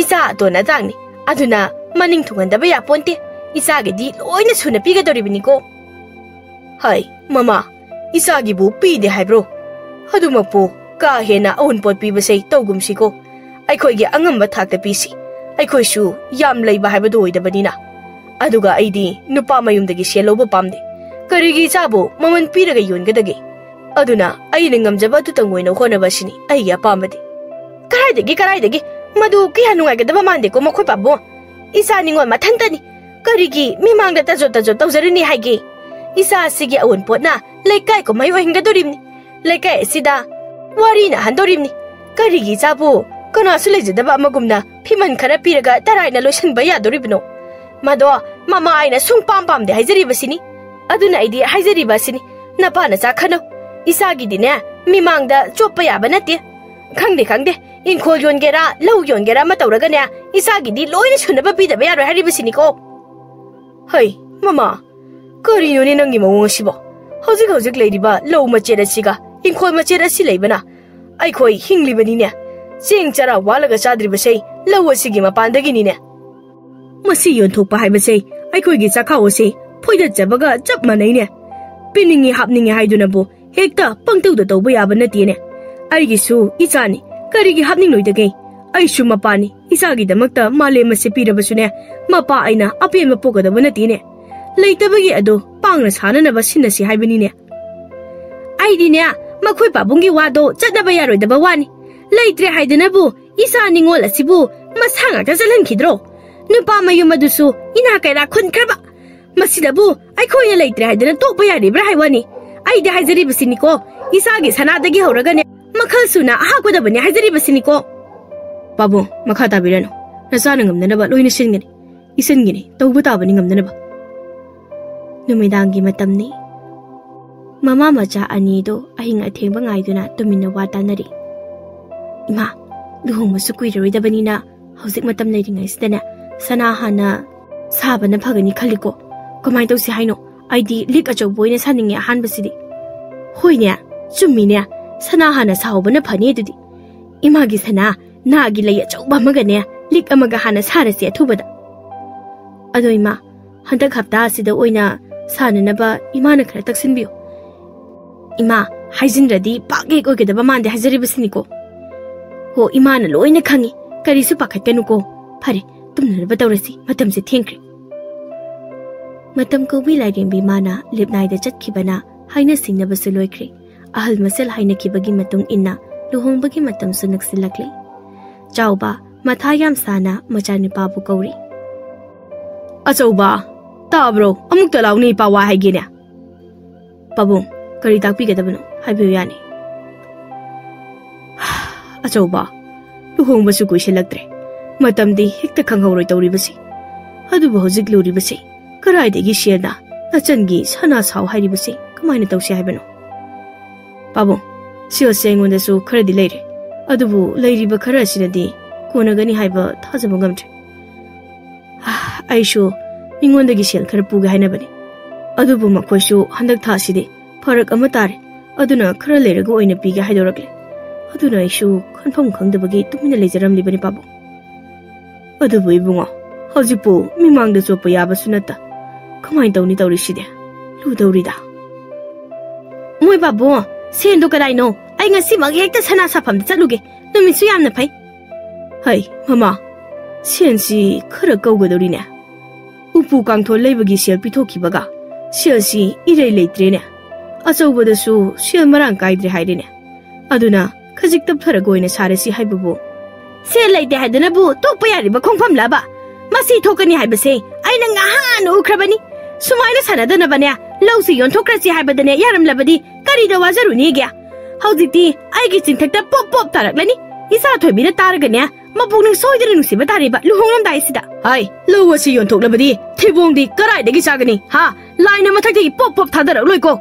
isa dona dangni aduna maning thungandaba ya ponte isa ge di loina suna piga doribini ko hai mama isa gi bu pi de haibro adumapu ka hena awon pot pi basai tawgumsi ko aikhoi ge angamba thakta pisi aikhoi su yam leiba haibado oidabani na aduga aidi nupa mayumdagi seloba pamde karigi chabu maman piraga yongadage aduna aina ngamjaba tu tangoina hona basini ai ya pamadi karaidagi Madu kaya nungaigdaba mande ko makhoi pabu. Isa ningon mathangtani. Karigi mimangda tajo tawzarini haige. Isa sige awunpot na laikai ko mayo hingadorimni. Laikai sida wari na handorimni. Karigi sabu kana sulejadaba amagumna phiman khara piraga tarai na loisanba yadoribno. Mado mama aina sung pam de haizaribasini. Aduna aidi haizaribasini. Napa na chakhano. Isa gidine mimangda chopa yaba nate. Khangde inkhol yongera lau yongera matawraga ne isa gidi loina sunaba bidaba yaro haribasini ko. Hai mama karino ne nangi mawong sibo. Hojik leiriba lau machera siga inkhol machera si leibana. Aikhoi hinglibani ne. Sing chara walaga chadribasei lau asigi mapandagi ni ne. Masi yonthokpa haibasei aikhoi gi chakhaw se phoida jabaga chap manai ne. Piningi hapningi haidunabu hekta pangtauda tawba yaba nati ne. Aigisu ichani karigi hapning loidage. Aishu mapani isagi damakta male mase pirabasu ne. Mapa aina apen mapogadaba nati ne. Leitabagi ado pangna sananaba sinasi haibani ne. Aidi ne makhoi pabungi wado chatnaba yaroidaba wani. Leitre haidanabu isa ningol asibu masanga ta jalankhidro. Nupa mayum adusu ina kaira khunkraba. Masidabu aikhoi leitre haidana tokpa yaribra haiwani. Aidi haizaribasini ko isagi sanadagi hauragane makhal suna hakodabani haizaribasini ko. Babu makha tabirano nasana ngamnanaba loina singani isingini tawba tabani ngamnanaba. Numidangi matamni mama macha ani do ahinga thengba ngaiduna tumina watanari. Ima luhong masukui roidabani na hauzik matam leiringai sidana sana hana sabana phagani khaliko kamai tawsi haino aidi lik acho boina saninge hanbasidi hoine chumine sana hana sahobana phani dudi imagi sana nagi lay acho bamagane lik amaga hana sarasi athubada ado ima handak hapta asida oina sananaba imana khara taksinbiyo ima haijinradi page koigedaba mande hajaribasniko ho imana loina khangi karisu pakhatkanu ko phare tumnarba tawrasi matamse thengkre matam ko bi lairembi mana lipnaida chatkibana haina singnabasu loikre ahal masal haina kibagi matung inna luhongbagi matam su naksilakle chauba mathayam sana machani pabu kauri achauba tabro amuk talauni pawa haigene pabung kari takpi gedabano haibiyo yani achauba luhongbasu kuisilaktre matamdi hekta khanghoroi tawribasi adubu hojik luribasi karaidegi sherna nachangi sana saw hairibasi kamaina tawsi haibano pabung sio sengonda su kharadi leire adubu leiriba khara sinadi konagani haiba thajaba ngamtre aishu ingondagi sel khara puga hainabani adubu makhoisu handak thasidi farak ama tare aduna khara leiraga oina piga haidorakle aduna aishu khanfam khangdabagi tumina lejaramlibani pabu adubu ibungo haujipu mimangda chopa yaba sunata kamai tawni tawriside lu tawrida moi babu sendo kadaino ai ngasi mag hekta sana safam chatluge numisu yamna phai hai mama sensi khara kawgadorine upu kangtho leibagi sel pithokibaga selsi irei leitrene achobadasu sel marang kaidre hairene aduna khajik tap tharagoina sarasi haibubu sel leite hadana bu tokpa yariba khongpham laba masi thokani haibase aina ngahan ukhrabani sumaina sanadana bane lausi yonthokrasi haibadane yaram labadi karida wazaruni gya haujiti aigi chingthakta pop pop taraklani isa thoibina taragane mabukning soidana nusiba tariba luhonglam daisida hai lowasi yonthok labadi thibongdi karaidagi chagani ha laina mathakti pop pop thadarak loiko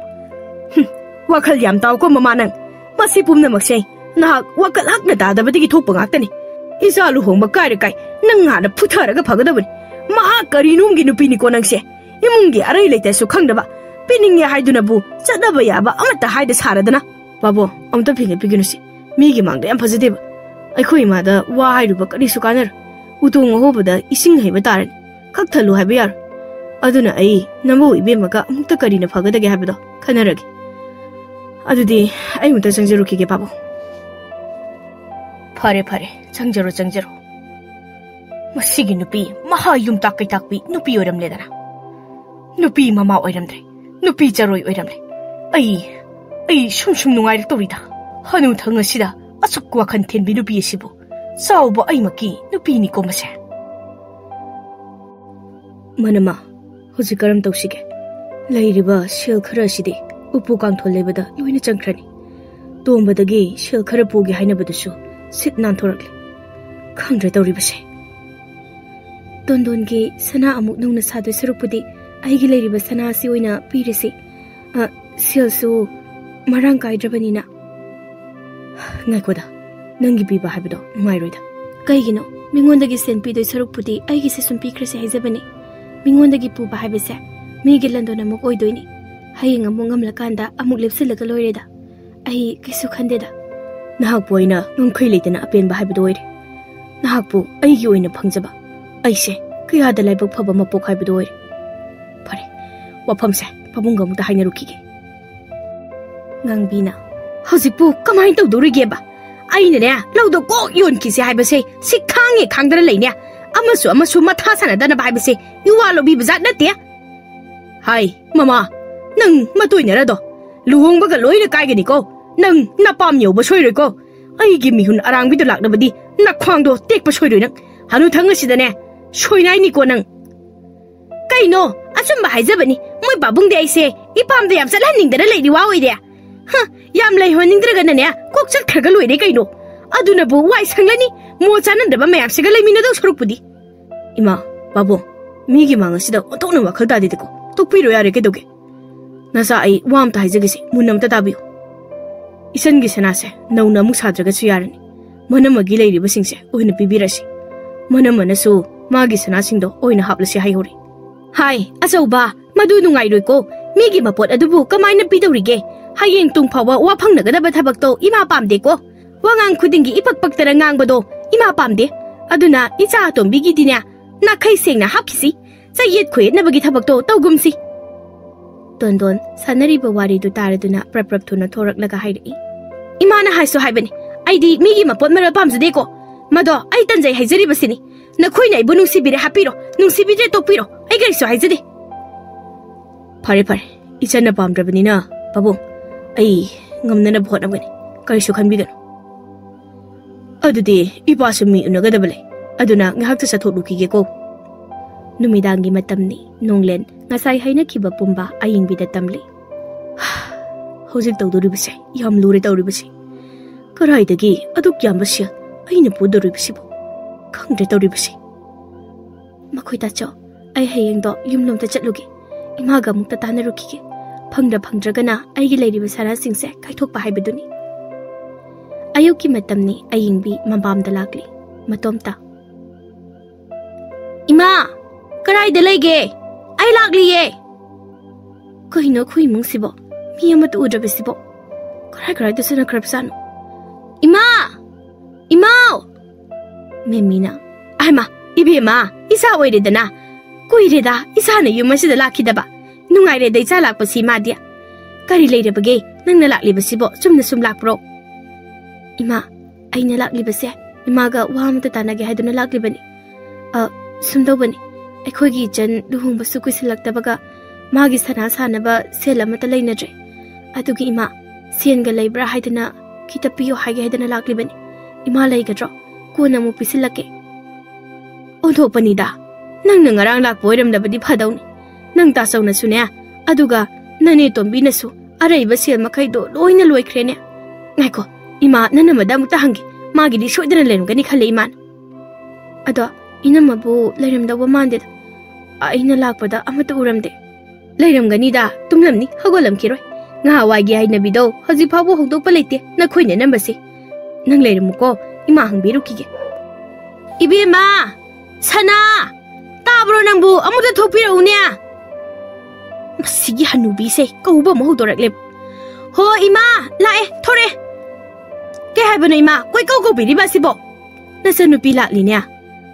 wakhal yam taw ko mamanang masi pumna maksei na wakal hakna dadabadi thokpa ngaktani isa luhongba kai kai nang hana phutharaga phagadabani maha karinumgi nupini ko nangse imungi arai leite su khangdaba pininge haiduna bu chadaba yaba amata haida saradana babo amta phine piginusi migi mangda yam phajadeba aikhoi ma da wa hairuba kari su kanar utung hobada ising haiba tarani khakthalo haiba yar aduna ai namo ibemaga amta karina phagadage haibado khanarage adudi ai muta changjaru kige babo phare changjaro masigi nupi maha yum takai takpi nupi oramledana nupi mama oiramdre nupi charoi oiramle ai sum nungai torida hanu thanga sida asuk wakhan thenbi nupi sibu Sauba ay maki nupini ko mase. Manama, hujikaram tawsige. Lairiba shil khara sidi upu kangthol lebada loina changkrani. Tombadagi shil khara pugi hainabadasu sit nanthoragli. Khangdre tawribase. Dondongi sana amuk nungna sadoi sarupudi aigi lairiba sana si oina pirisi. Silsu marang kaidrabanina. Ngaikoda. Nangi piba habido nungairoida. Kaigino mingondagi sen pidoi sarupudi aigi se sumpi krase haizabani. Mingondagi puba habise migi landona muk oidoini. Haying amuk ngamlakanda amuk lepsilaga loireda. Ai kaisu khandeda. Nahakpu aina ngangkhai leitana apenba habido oire. Nahakpu aigi oina phangjaba. Aise kayada laibak phaba mapok habido oire. Phare wafamse pabunga mukta hainarukige. Ngangbina hojikpu kamai tawdorigeba. Ainane laudo ko yon kisi haibase si khange khangdara leine amasu matha sanadana haibase yuwa lobi bazat natia. Hai mama nang matoinara do luhong baga loina kaigani ko nang napam yoba soiroi ko aigi mihun arang bido laknabadi na khwangdo tekpa soiroi nang hanu thanga sidane soinai ni ko nang kaino asumba haijabani moi babungde aise ipamde yam salhaningdara leidi wa oide ha yam lay honindragana ne kok chak tharga loide kaino aduna bu wai sanglani mo chanandaba mayam siga leimina do sorupudi ima babu migi mangasida otokna wakhal ta didiko tokpiro yare kedoge nasa ai wam ta haijagisi munam ta tabiyo isan gi sanase nauna mu sadraga su yarani manamagi leiri basingse oina pibirasi manamanasu magi sanasingdo oina haplasi haihori hai Athouba madu nungai roiko migi mapot adubu kamaina pidorige hayeng tung phawa wa phangnagadaba thabakto ima pamde ko wangang khudingi ipakpaktara ngangbado ima pamde aduna icha tombigi dinya na khai sengna hapkisi sayet khwe nabagi thabakto tawgumsi Dondon sanariba wari du taraduna praprap thuna thoraklaga hairi imana haiso haibani aidi migi mapot mara pamjade ko mado ai tanjai haijari basini na khoina ibu nungsibire hapiro nungsibire tokpiro ai gariso haijade phare ichana pamdrabani na babung ai ngamnana bhotnamgani karisu khanbigano adudi ipasumi unagadabale aduna ngahakta sathokukige ko numidangi matamni nonglen ngasai haina khiba pumba ayingbida tamli hojik tawdoribase yam lure tawribase karaidagi aduk yambasya aina podoribase bo khangde tawribase makhoi ta cho ai hayeng do yumlom ta chatluge imaga mukta tanarukige phangdragana aigi leiriba sara singse kaithokpa haibaduni ayuki matamni ayingbi mambamda lakli matomta ima karai de lege ai lakliye kaino khui mungsibo mi amat udrabesibo karai de sana krapsano imao memina aima ibema isa oiredana kuireda isa na yumasida lakidaba nungaire dai cha lakpasi madia kari leirebage nangna laklibasibo sumna sum lakpro ima aina laklibase imaga wamta tanage haiduna laklibani sumdobani aikhogi jan luhungba su kuisilaktabaga magi sana sanaba selamata leinadre adugi ima senga leibra haiduna kitapiyo haige haiduna laklibani ima leigadro kona mu pisilake onthopani da nangna ngarang lakpoiramdabadi phadawni nang ta sauna sune aduga nane tombi nasu araiba sel makhaido loina loikrene ngaiko ima nana madam ta hangi magi di soidana lerumgani khale iman ado inamabu leiramdawa mande aina lakpada amata uramde leiramgani da tumlamni hagolam kiroi nga wagi haina bido haji phabu hongdokpa leite na khoine nambasi nang leiramuko ima hangbirukige ibema sana tabro nangbu amuda thopira unya masigi hanubi se kauba mahudorak leb ho ima lae thore ke haibana ima koi kau biriba sibo nasanupi laklinya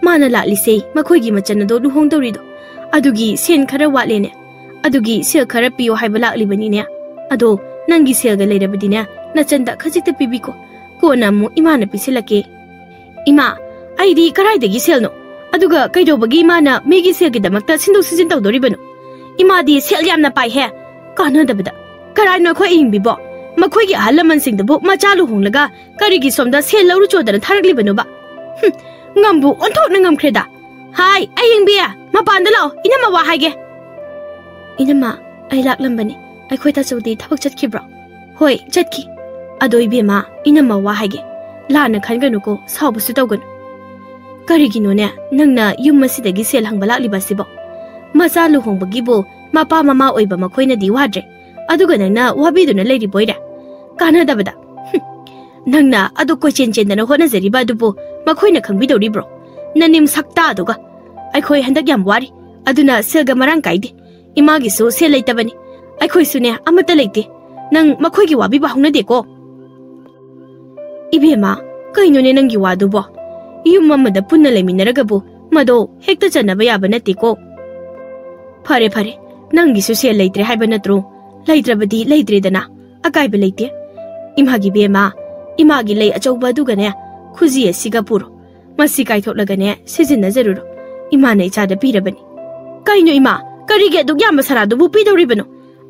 mana lakli se makhoigi machan do luhong dorido adugi sen khara watlene adugi sel khara piyo haiba laklibani ne ado nangi selga leirabadine nachanda khajikta pibiko ko namu imana pisilake ima aidi karaidagi selno aduga kaidobagi mana megi selgi damakta sindu sijin tawdoribano imadi sel yamna pai he kana dabada karai no khoi ingbibo makhoigi ahalaman singdabu machalu honglaga karigi somda sel lawru chodana tharakli banoba ngambu onthok na ngam khreda hai aying bia mapan da law inama wa haige inama ai lak lambani ai khoi ta chodi thabak chat khibra hoi chat ki adoi be ma inama wa haige la na khan ganu ko saw bu su tawgan kari gi no ne nangna yum masidagi sel hang balak liba sibo macha lu hong bagi bo mapa mama oiba makhoi na di wadre aduga nangna wabi du na leiri boida kana da bada nangna adu ko chen chen na hona zari ba du bo makhoi na khangbi dori bro nanim sakta aduga ai khoi handak yam wari aduna selga marang kaide ima gi so sel leita bani ai khoi su ne amata leite nang makhoi gi wabi ba hongna de ko ibema kaino ne nang gi wadu bo yum mamada punna leminaraga bu mado hekta chanaba yaba nate ko fare fare nangi su sel leitre haiba natro leitrabadi leitre dana akai be leite imagi bema imagi lei achauba duga ne khuji singapore masi kai thotlaga ne sijin na zaruro ima nei cha da pirabani kaino ima kari ge dug yam sara du bu pi dori bano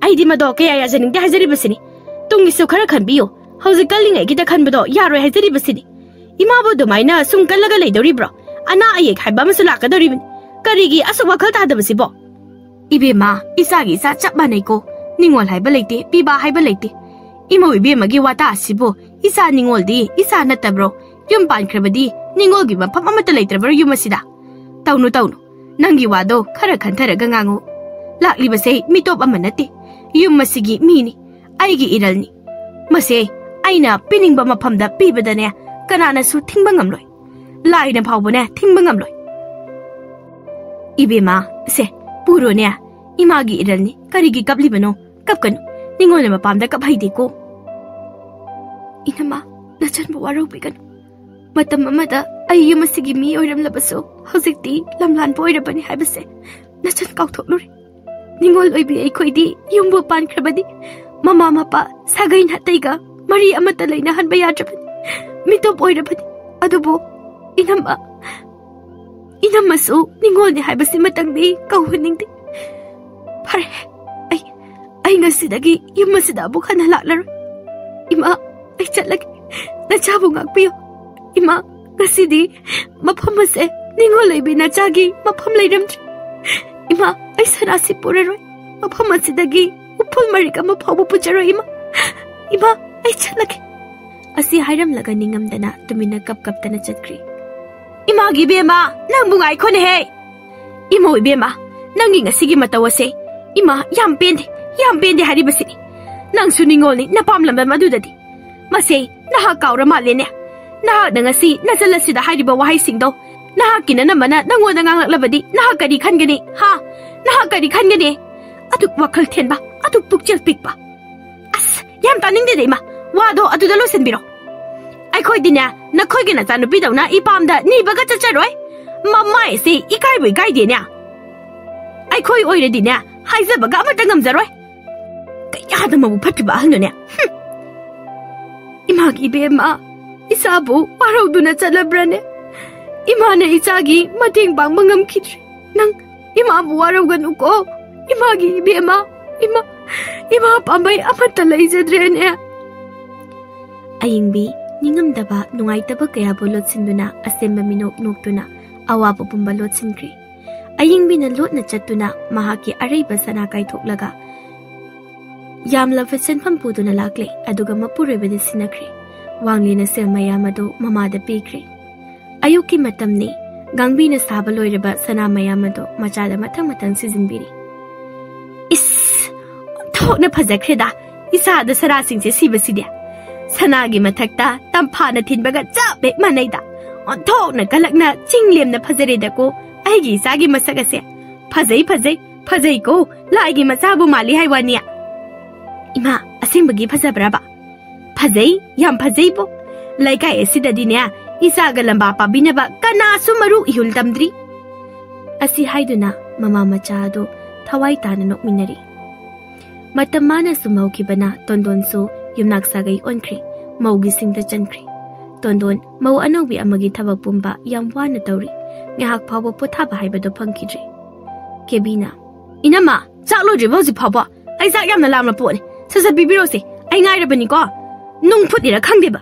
aidi mado ke ya janing da hajari basini tungi su khara khan biyo hauji kalling ai gida khan bado yaroi hajari basini ima bo domaina sum kalaga lei dori bro ana ayek haiba masula ka dori bin karigi asu wakal ta da basibo ibema isagi sa chap banai ko ningol haiba leite piba haiba leite imo ibema gi wata asibo isa ningol di isa nata bro yum pan khrabadi ningol gi mafam amata leitre bro yum asida tawnu nangi wado khara khanthara gangango lakli base mitop amanate yum masigi mini aigi iralni mase aina piningba mafamda pibadane kanana su thingba ngamloi laina phawbone thingba ngamloi ibema se puro ne imagi iralni karigi kapli bano kapkanu ningol ma pamda kap haide ko inama nachan bo waro bigan matam amada ai yumasigi mi oiram labaso hojikti lamlan boira bani haibase nachan kaukthok luri ningol oibi ai khoidi yumbo pan khrabadi mama mapa sagain hataiga mari amata leina hanba yadrabani mitop oira bani adubo inama su ningol ni haibase matangdi kauhuningdi pare ai ngasidagi yumasida bu khana laklar ima ai chatlagi na chabu ngakpiyo ima ngasidi mafam ase ningol leibi na chagi mafam leiramtri ima ai sanasi puraroi mafam asidagi upul marika mafau pujaroi ima ai chatlagi asi hairam laga ningam dana tumina kap tana chatkri ima gi bema nang bungai khone he imo bema nangi ngasigi matawase ima yam pende haribasini nang suningol ni napam lamba madudadi masei naha kaura malene naha dangasi najalasida hariba wahai singdo naha kinana mana nangoda nganglabadi naha kari khangani ha naha kari khangani aduk wakal thenba aduk pukchel pikba as yam taning de ma wado aduda losenbiro ai khoi dina na khoi gina tanu bidawna ipamda ni baga chacharoi mamai se ikai boi gai de nya ai khoi oire dina haiza baga amata ngamjaroi kayada mabu phatiba halno ne imagi bema isabu warauduna chalabrane imane isagi mating bang mangam khitri nang imabu waraugan uko imagi bema ima pambai amata leijadrene ayingbi ningamdaba nungaitaba kaya bolot sinduna asemba minok noktuna awabu pumba lot sindri ayingbi na lot na chatuna mahaki araiba sana kai thoklaga yamla fasen pampuduna lakle aduga mapurebe sinakri wangli na sel mayamado mamada pikri ayuki matamni gangbi na saba loireba sana mayamado machada matang sizinbiri is thok na phajakreda isa da sara singse sibasidia sanagi mathakta tampha na thinbaga chabe manaida on thok na galakna chinglem na phajareda ko aigi sagi masaga se phajai ko laigi masabu mali haiwania ima asingbagi phajabraba phajai yam phajai bo laikai asidadi ne isaga lamba pabinaba kana sumaru ihul tamdri asi haiduna mama macha do thawai tana nokminari matamana sumauki bana tondon so yumnak sagai onkhri maugi singda chankri tondon mau anobi amagi thaba pumba yam wana tawri ngahak phawa pothaba haibado phangkidri kebina inama chaklo jiboji phaba ai sak yamna lamna pone sasa bibiro se ai ngai rabani ko nung phut ira khangdeba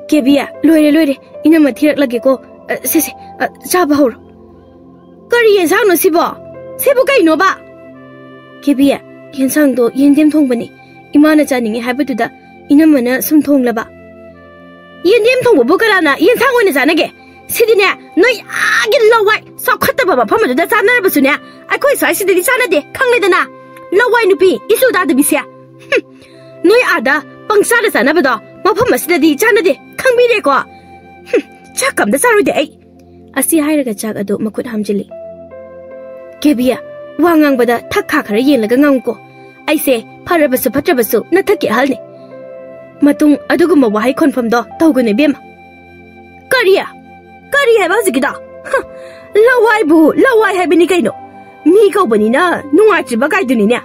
Kebiya, loire, inama thirak lagi ko. Se, chaba horo. Kari yensang no sibo? Sibo kaino ba? Kebiya, yensang do yendem thong bani. Imana chaningi haibatuda inama na sum thong laba. Yendem thong bo karana yensang oina janage. Sidine noi agin lawai sakhatta baba phamadu da chanar basune. Akoi sai sididi chanade khangledana. Lawai nupi isu da da bisya. Noi ada pangsa da chanabado mafam asidadi chanade khangbire ko. Chakam da saroi de ai. Asi hairaga chak ado makut hamjili. Kebiya wangang bada thakha khara yelaga ngangko. Aise pharabasu phatrabasu na thaki halni. Matung aduguma wahai confirm do tawgune bema. Kari hai bazi gida. Lawai hai bini kaino. Mi kau bani na nungai chiba kai duni ne.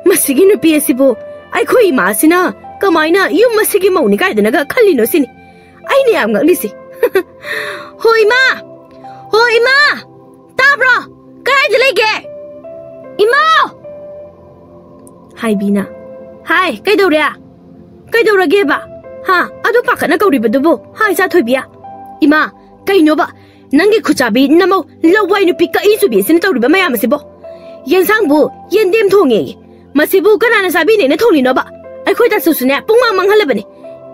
Masigi nupi asibu ai khoi ma sina kamaina yum masigi mauni kai dana ga khalli no sini. Ai ne am ngakli si. Hoi ma. Tabro. Kai de lege. Ima. Hai bina. Hai kai do ria. Kai do ra ge ba. Ha adu pakana kauri badubu. Hai sa thoi biya. Ima kaino ba nangi khuchabi namo lawai nu pika isu bi sin tawri ba mayam sibo yensang bu yendem thonge masibu kanana sabi ne na tholi no ba ai khoi ta susune pungma manghalabani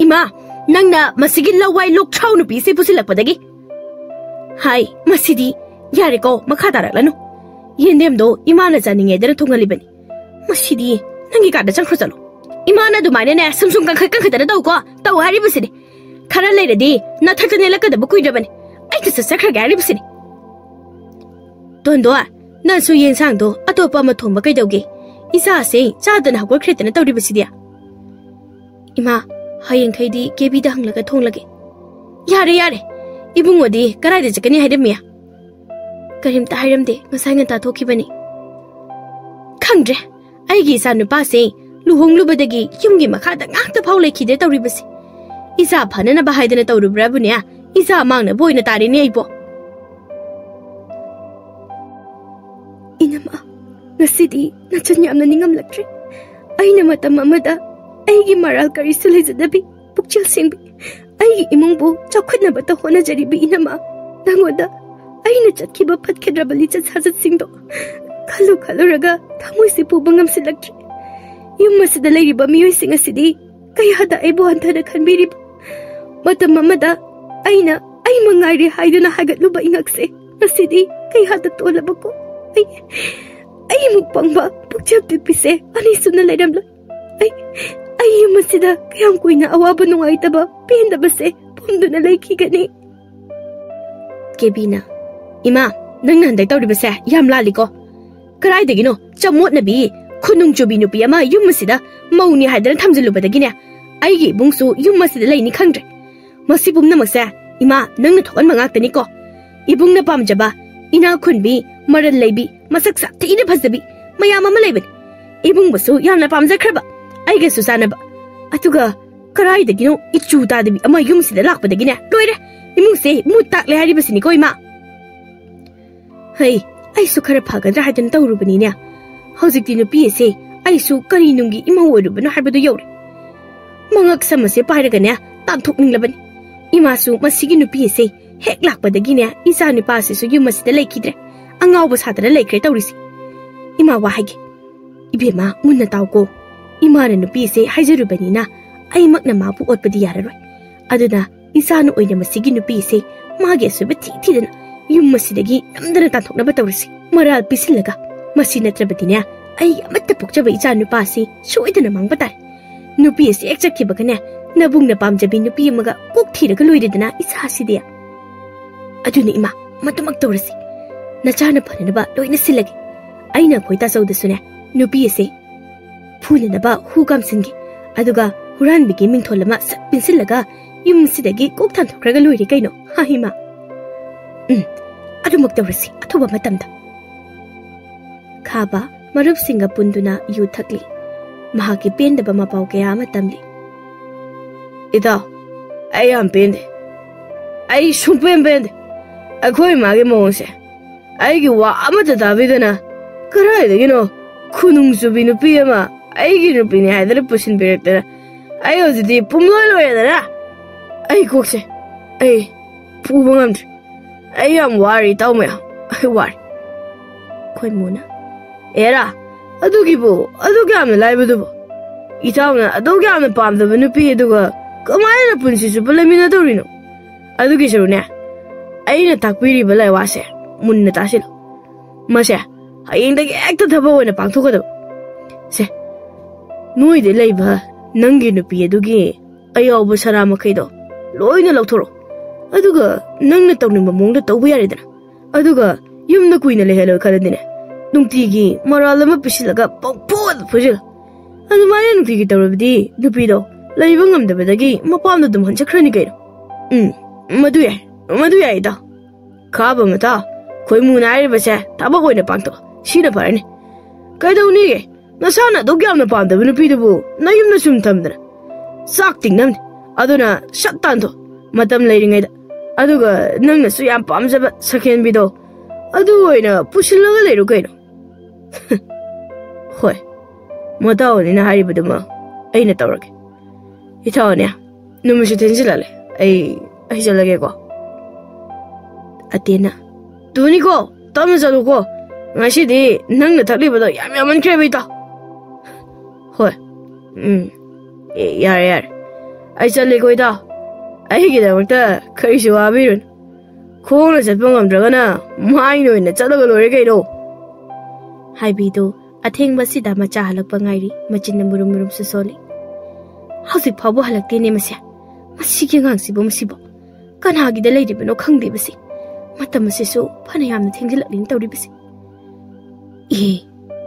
ima nangna masigi lawai lok thau nu pi se pusilakpadagi hai masidi yare ko makha darak yendem do ima na janinge dara thongalibani masidi nangi ka da changkhro chalo ima na du maine ne samsung kan khai da daw ko taw hari busini khara leiradi na thakane lakada bu kuidabani ai ta sakra gari busini tondo na su yensang do atopa ma thomba kai dawge isa se chadana hagor khretana tawri busidia ima hayeng khaidi kebi da hanglaga thonglage yare ibungodi karai da jakani haidamiya karim ta hairamde ngasai nganta thokibani khangdre aigi sa nupa se luhonglubadagi yumgi makhada ngakta phau lekhide tawri busi isa phanana ba haidana tawrubra bunya isa mangna boina tari ne ibo inama ngasidi na chanyamna ningam lakre aina matam amada aigi maral kari sulejadabi pukchil singbi aigi imungbu chakhutna bata hona jaribi inama dangoda aina chatkiba phatkedrabali chatsajat singdo khalu raga thamoi se pubangam silaktre yummasida leiriba miyoi singa sidi kayada aibo anthana khanbiri matam amada aina ai mangairi haiduna hagatluba ingakse nasidi kai hada tolabako ai mukpangba pukchap pipise ani sunna leiramla ai masida kayam kuina awaba nungaitaba pendabase pumduna leikigani kebina ima nangna handai tawribase yam laliko karai dagino chamot nabi khunung chubi nupi ama yum masida mauni haidana thamjulubadagine aigi bungsu yum masida leini khangdre masibum namakse ima nangna thokan mangak tani ko ibung na pamjaba ina khunbi maral leibi masak sa thina phasabi mayam ama leiben ibung basu yamna pamjakraba aiga susanaba atuga karai dagino ichu tadabi ama yum sida lakpadagine loire imung se mutak le hari basini ko ima hai ai su khara phagadra hadan tawrubani ne hojikti nupi se ai su kari nungi ima oirubana habadu yore mangak samase pairaga ne tamthokninglabani imasu masigi nupi se hek lakpadagi ne isa nupa se su yumasida leikidre angawba sadara leikre tawrisi ima wahage ibema munna tawko imana nupi se haijarubani na ai makna mapu otpadi yararoi aduna isa nu oina masigi nupi se mage suba thidana yumasidagi namdana tanthoknaba tawrisi maral pisilaga masina trabadine ai amatta pokjaba isa nupa se soidana mangba tare nupi se ekchakibagane nabungna pamjabi nupi amaga kok thiraga loiridana isa sidia aduni ima matumak tawrasi nachana phananaba loina silage aina khoita saudasune nupi se phunanaba hugam singi aduga huran bigi mingtholama pinsilaga yumsidagi kok thanthokraga loiri kaino hahima adumak tawrasi athuba matamda khaba marup singa punduna yu thakli mahaki pendaba mapau kaya matamli ida ai am pende ai shumpen pende akoi mage monse ai gi wa amata davidana karai de gino khunung subinu piyama ai gi rupini haidara pusin berekta ai ozidi pumloi loyadara ai kokse ai puba ngamdre ai am wari taw me ai wari khoi muna era adugi bo adugi am laibu do itawna adugi am pam da nupi aduga kamai na punsi su balamina dorino adugi surune aina takpiri balai wase munna tasilo mase hayeng da ekta thaba oina pangthokado se noi de leiba nangi nupi adugi ayobu sara makhaido loina lauthoro aduga nangna tawningba mongda tawba yaredana aduga yumna kuina lehelo khaladine nungtigi maralama pisilaga pangpod phujil adu mane nungtigi tawrabdi nupido leiba ngamdabadagi mapamna dum hanchakhrani kaino madu yai da khaba mata khoi munai base thaba hoina pangto sina parani kaidawni ge nasana dogyamna pamdaba nupidubu nayumna sum thamdana sak tingnamni aduna shattanto matam leiringaida aduga nangna su yam pamjaba sakhen bido adu oina pusilaga leiru kaino hoi mataoni na haribaduma aina tawrage itaone numushi tenjilale ai jalage ko atena tuni ko tamna jalu ko ngasi di nangna thaklibodo yam yaman krebita hoi yare ai chale ko ida ai gi da wata kai shi wa birun khona chatpa ngamdragana mai noina chalaga lore kaino haibido athengba sida macha halakpa ngairi machinna murum murum su soli hausi phabu halakte ne masya masigi ngangsi bo masibo kanagi da leiri beno khangde basi matam se so phana yamna thengjil lin tawri basi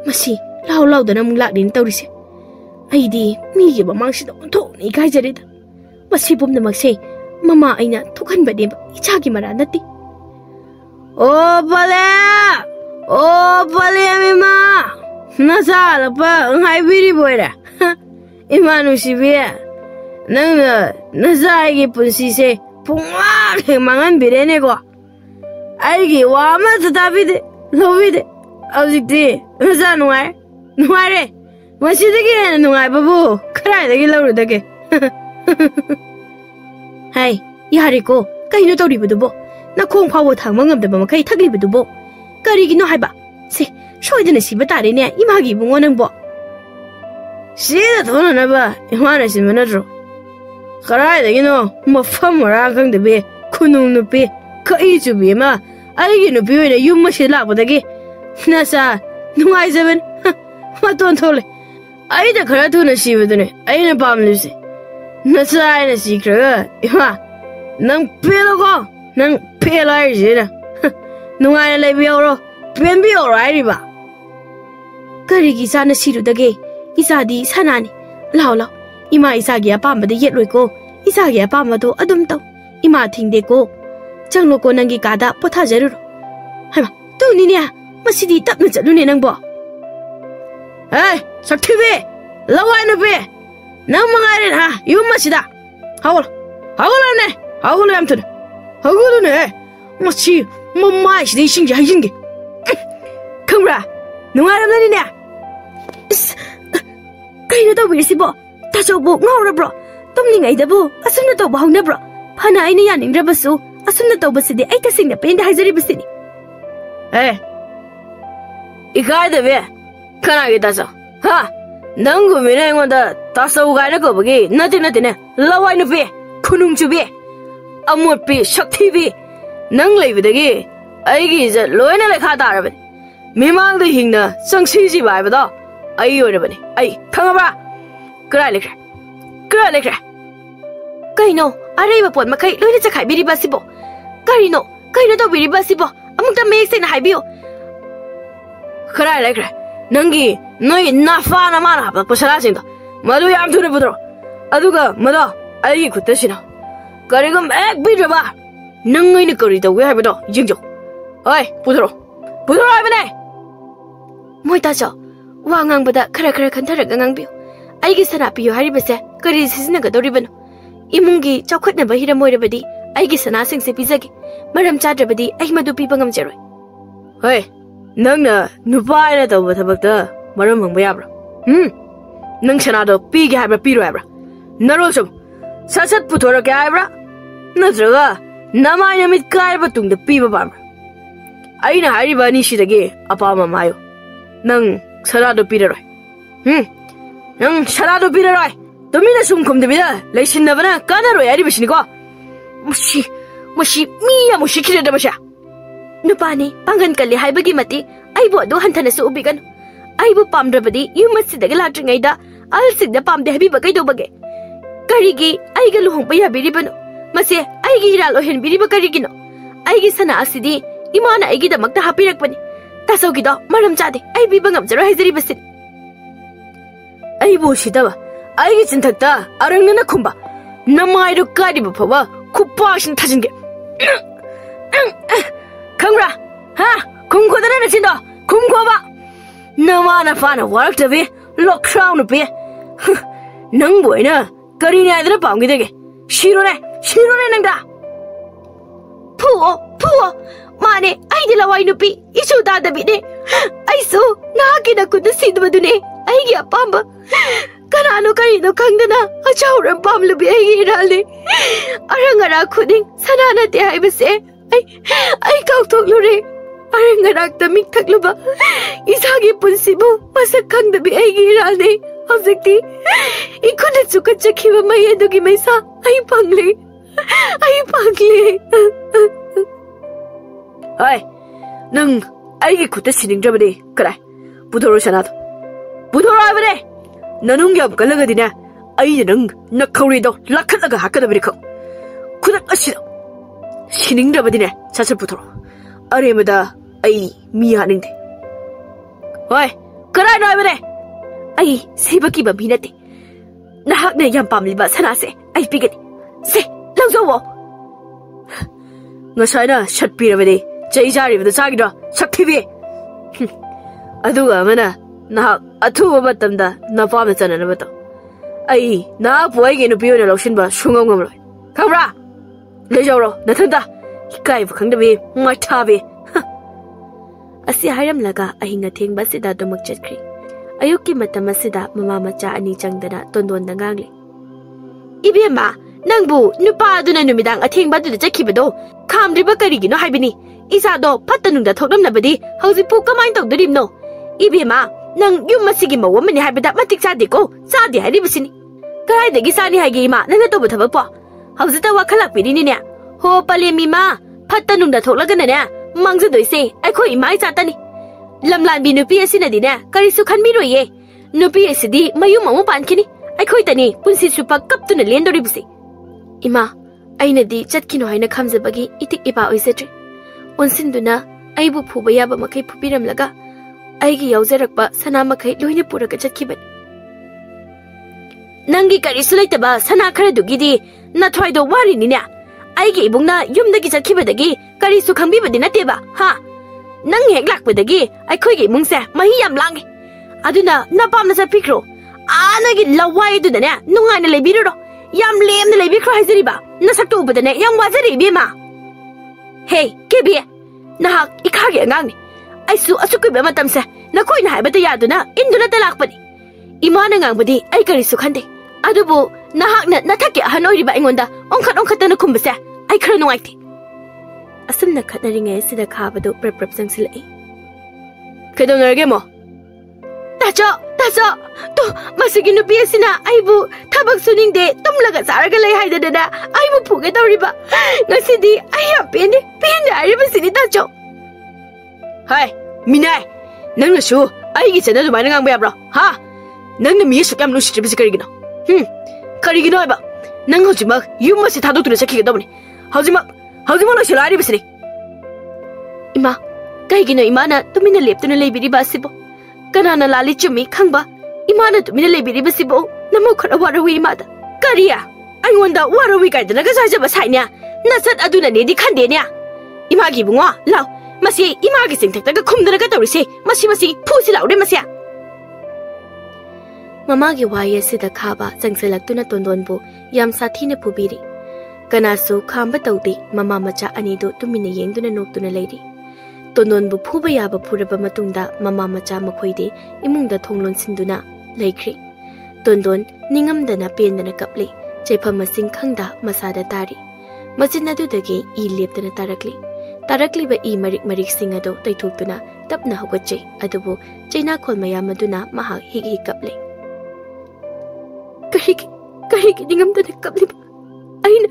masi law da nam lak din tawri se aidi mi ge ba mangsi da tho ni kai jare da masi bom na makse mama aina thukhan ba de icha gi mara nati o bale mima nasa lapa ngai biri boira imanu sibia nangna nasa gi punsi se pungwa ke mangan birene ko ai gi wa ma ta bide lovide aujite nasa nuare masi de ge nuai babu krai de gi lawru de ge hai yari ko kaino tori budu bo na khong phawo thangma ngamdaba makai thagli budu bo kari gi no haiba se soidana siba tare ne imagi bungo nang bo sida thona na ba imana simana dro karai de gi no mafam ra kang de be kunung nu pe kai chu be ma ai gi no pe we yum ma se la bo de gi na sa nuai jaben ma ton thole ai da khara tu na siba de ne ai na pam lu se nasai na sikra ima nang pelo ko nang pelai jena nungai na lebioro penbioro ai ba kari gi sana siru dage isa di sanani law ima isa gi apamba de yetloi ko isa gi apamba do adum taw ima thingde ko changlo ko nangi kada potha jaru haiba tu ni ne masidi tapna chalu ne nang bo hey sakhibe lawai na be nang mangare ha yumasida hawala ne hawala amtun hawala ne machi mamma shi dai shingi hayinge kamra nungaram nani ne kaino to bi sibo ta so bo ngawra bro tomni ngai da bo asumna to ba hongna bro phana aina yaning dra basu asumna to basidi ai ta singna penda hajari basidi ikai da be kana ge ta so ha nangu mine ngonda tasau gaina ko bagi nati ne lawai nu be khunung chu be amot be shakti be nang lei bidagi ai gi ja loina le kha ta ra ba mimang de hingna sangsi ji bai ba da ai ore ba ni ai khanga ba kra le kaino are ba pot makai loina cha khai biri ba sibo kaino to biri ba sibo amuk ta me se na hai bio kra le nangi noi nafa na mana ba posala sinda madu yam thune budro aduga mada ai khutashina karigum ek bidra ba nangai ni kari da we ha bido jingjo oi budro ai bane moi ta cho wa ngang bada khara khanthara ngang bi ai gi sana piyo hari base kari sisna ga dori bano imungi chawkhat na ba hira moi rabadi ai gi sana sing se pizagi maram chadra badi ai madu pi bangam jeroi hoi nangna nupa ina tawba thabakta maram hangba yabra nang sana do pi ge habra piro habra narol sum sasat puthora ke habra नत्रगा नमाय Namit कायबा तुंगदा पीबा पाम्रा आइना हारिबा अनिसिदगी अपामा मायो नंग सरादो पीररोय नंग सरादो पीररोय तुमिना सुम खुमदबिदा लैसिनबना कानारोय हारिबसिनिको मसी मसी मिया मुसिखिरदबसा नुपानी पांगन कल्ले हाइबगी मति आइबो अदो हंथनसु उबिगन आइबो पामद्रबदी युमसिदगी लाट्रिङैदा अलसिगदा पामदे हाबिबा कैदोबगे करिगी आइगा लुहोंबा याबिरिबनो मसे आइगी इराल ओहेनबिरिबा करिगिनो आइगी सना असिदी इमाना आइगिदमक्ता हापिरकपनि तासौगिदो मरम चादे आइ बिबा ngamजरो हाइजरिबसिन आइबो सिदबा आइगी चिन्थक्ता अरंगना खुम्बा नमाइरो कादिबो फवा खुपासिन थाजिनगे खंग्रा हा खुमखोदना नसिन्दो खुमखोबा नमाना फाना वारक्तबे लॉकडाउन पे नंगबोइना करिने आइदरा पामगिदगे शिरोने नंगदा फुओ माने आइदि लवाई नुपी इसु दादबिने आइसु नागिना कुद सिदबदुने आइगी अपाम्बा कनानो करिनो खंगदना अचाउरम पामलबि आइगी इराले अरंगरा खुदिंग सनानते हाइबसे आई काउथोक्लुरे अरंगराक्ता मिक थक्लुबा इसागी पुंसिबु मसक खंगदबि आइगी इराले हौजक्ति इखुना चुकत चखिबा मै अदुगी मैसा आई पांगले हाय नंग आइगी खुता सिनिंग्रबदे कराय बुधोरो सनादो बुधोरो आबरे ननुंग याब कलगदिना आई नंग नखौरिदो लखलगा हाकदबरिखो खुदा असिदो सिनिंग्रबदिने सासर बुधोरो अरेमदा आई मी हानिंगदे हाय कराय नाबरे आई सिबकी बबी नते नहाकने याम पामलिबा सनासे आई पिगनी से लौजोवो ngसाइना शटपिरबदे चैजारिबदो चागिदो सक्थिबे अदुगा मना ना अथुबा मतमदा नपाम चननबतो आई ना पोइगे नुपियोना लौसिनबा सुंगमगमलोय खबरा लेजौरो नथंदा इकाइब खंगदबे माथाबे असि हायरमलगा अहिंगा थेंगबसिदा दमक चटख्री अयुक्की मतम असिदा ममा मचा अनि चंगदना तोंदोंदा गांगले इबेमा नंगबु नुपा अदुना नुमिदांग अथेंगबदुदा चखिबदो खामद्रिबा करिगिनो हाइबिनी इसादो फत्तनुंदा थोकलमनबदी हौजिपु कमाइन तौदरिमनो इबेमा नंग युमसिगी मवमनि हाइबदा मतिक चादेको चादे हाइरिबसिनी कराइदगी सानी हाइगे इमा नंगा तोब थबपो हौजिता वाखलाक पिरिनिने हो पलेमीमा फत्तनुंदा थोकलगनने मांगजदोइसे आइखो इमा इचातनी लमलानबी नुपी असिनदिने करिसु खनबिरोये नुपी असिदी मयुम अमु पानखिनी आइखोइतनी पुंसि सुपा कप्तुना लेंदोरिबसे इमा आइनदी चटकिनो हाइना खमजबगी इतिक इपा ओइसेट्रि ओनसिन्दुना आइबु फुबा याबा मखै फुबिरमलगा आइगी यावजरकपा सना मखै लोइने पुरका चटखिबनि नंगी करिसु लैतबा सना खरदुगिदी नथ्वाइदो वारिनिने आइगी इबुंगना युमदगी चटखिबदगी करिसु खंबिबदि नतेबा हा नंग हेक लाकपदगी आइखोइगे इमुंगसे मही याम लांगे अदुना नपामना चटपिख्रो आनागी लवाइदुदने नुंगाइना लेबिरो याम Lemna लेबिख्रो हाइजरिबा नसक्तो उबदने yam वाजरिबेमा hey KB नहाक इखागे अंगांगनि आइसु असुकुबे मतमसे नखोइना हाइबदा यादुना इंदुना तलाकपनि इमाना ngangbadi ai karisu khande adubu nahakna nathake ahanoiriba ingonda onkhatan khumbase ai khara nuaiti asumna khatnaringe sida khabadu prep sangsilai kedonarge mo tacho to masigi nupi asina aibu thabak suningde tumlaga saraga lei haidadana aibu phuge tawriba ngasidi ai apende pende ariba sini tacho hai minai nangna su ai gi chena dumai ngang ba bro ha नंग मी सुकम नु strip करिगिनो करिगिनो बा नंग होजिमा yum से थादो तुने सखि गदबनी होजिमा लो सलारी बसनी इमा कहिगिनो इमाना तुमिना लेप्तुना लेबिरि बासिबो कनाना लाली चुमी खंगबा इमाना तुमिना लेबिरि बसिबो नमो खरा वारवी इमादा करिया आइंगोंदा वारवी काइदना गजाजबा साइन्या नसत अदुना नेदि खंदेन्या इमागी बुंगो लाव मसी इमागी सिंथक्तगा खुमदना का तौरिसे मसी फुसि लाउदे मसिया ममागी वाये सिदा खाबा जंगसलक्तुना तोंदोनबु याम साथीने पुबिरी कनासु खांबा तौदे ममा मचा अनिदो तुमिने येंगदुना नोक्तुना लेरी तोंदोनबु फुबा याबा फुरबा मतुंगदा ममा मचा मखोइदे इमुंगदा थोंलोन सिंदुना लेख्री तोंदोन निंगमदना पेंदना कपले चेफम मसिंग खंगदा मसादा तारी Machin adudagi I leptana tarakliba I marik sing ado taithoktuna tapna hogachai adubu chaina khol mayam aduna mahak higi kaple kari ningamdana kapliba aina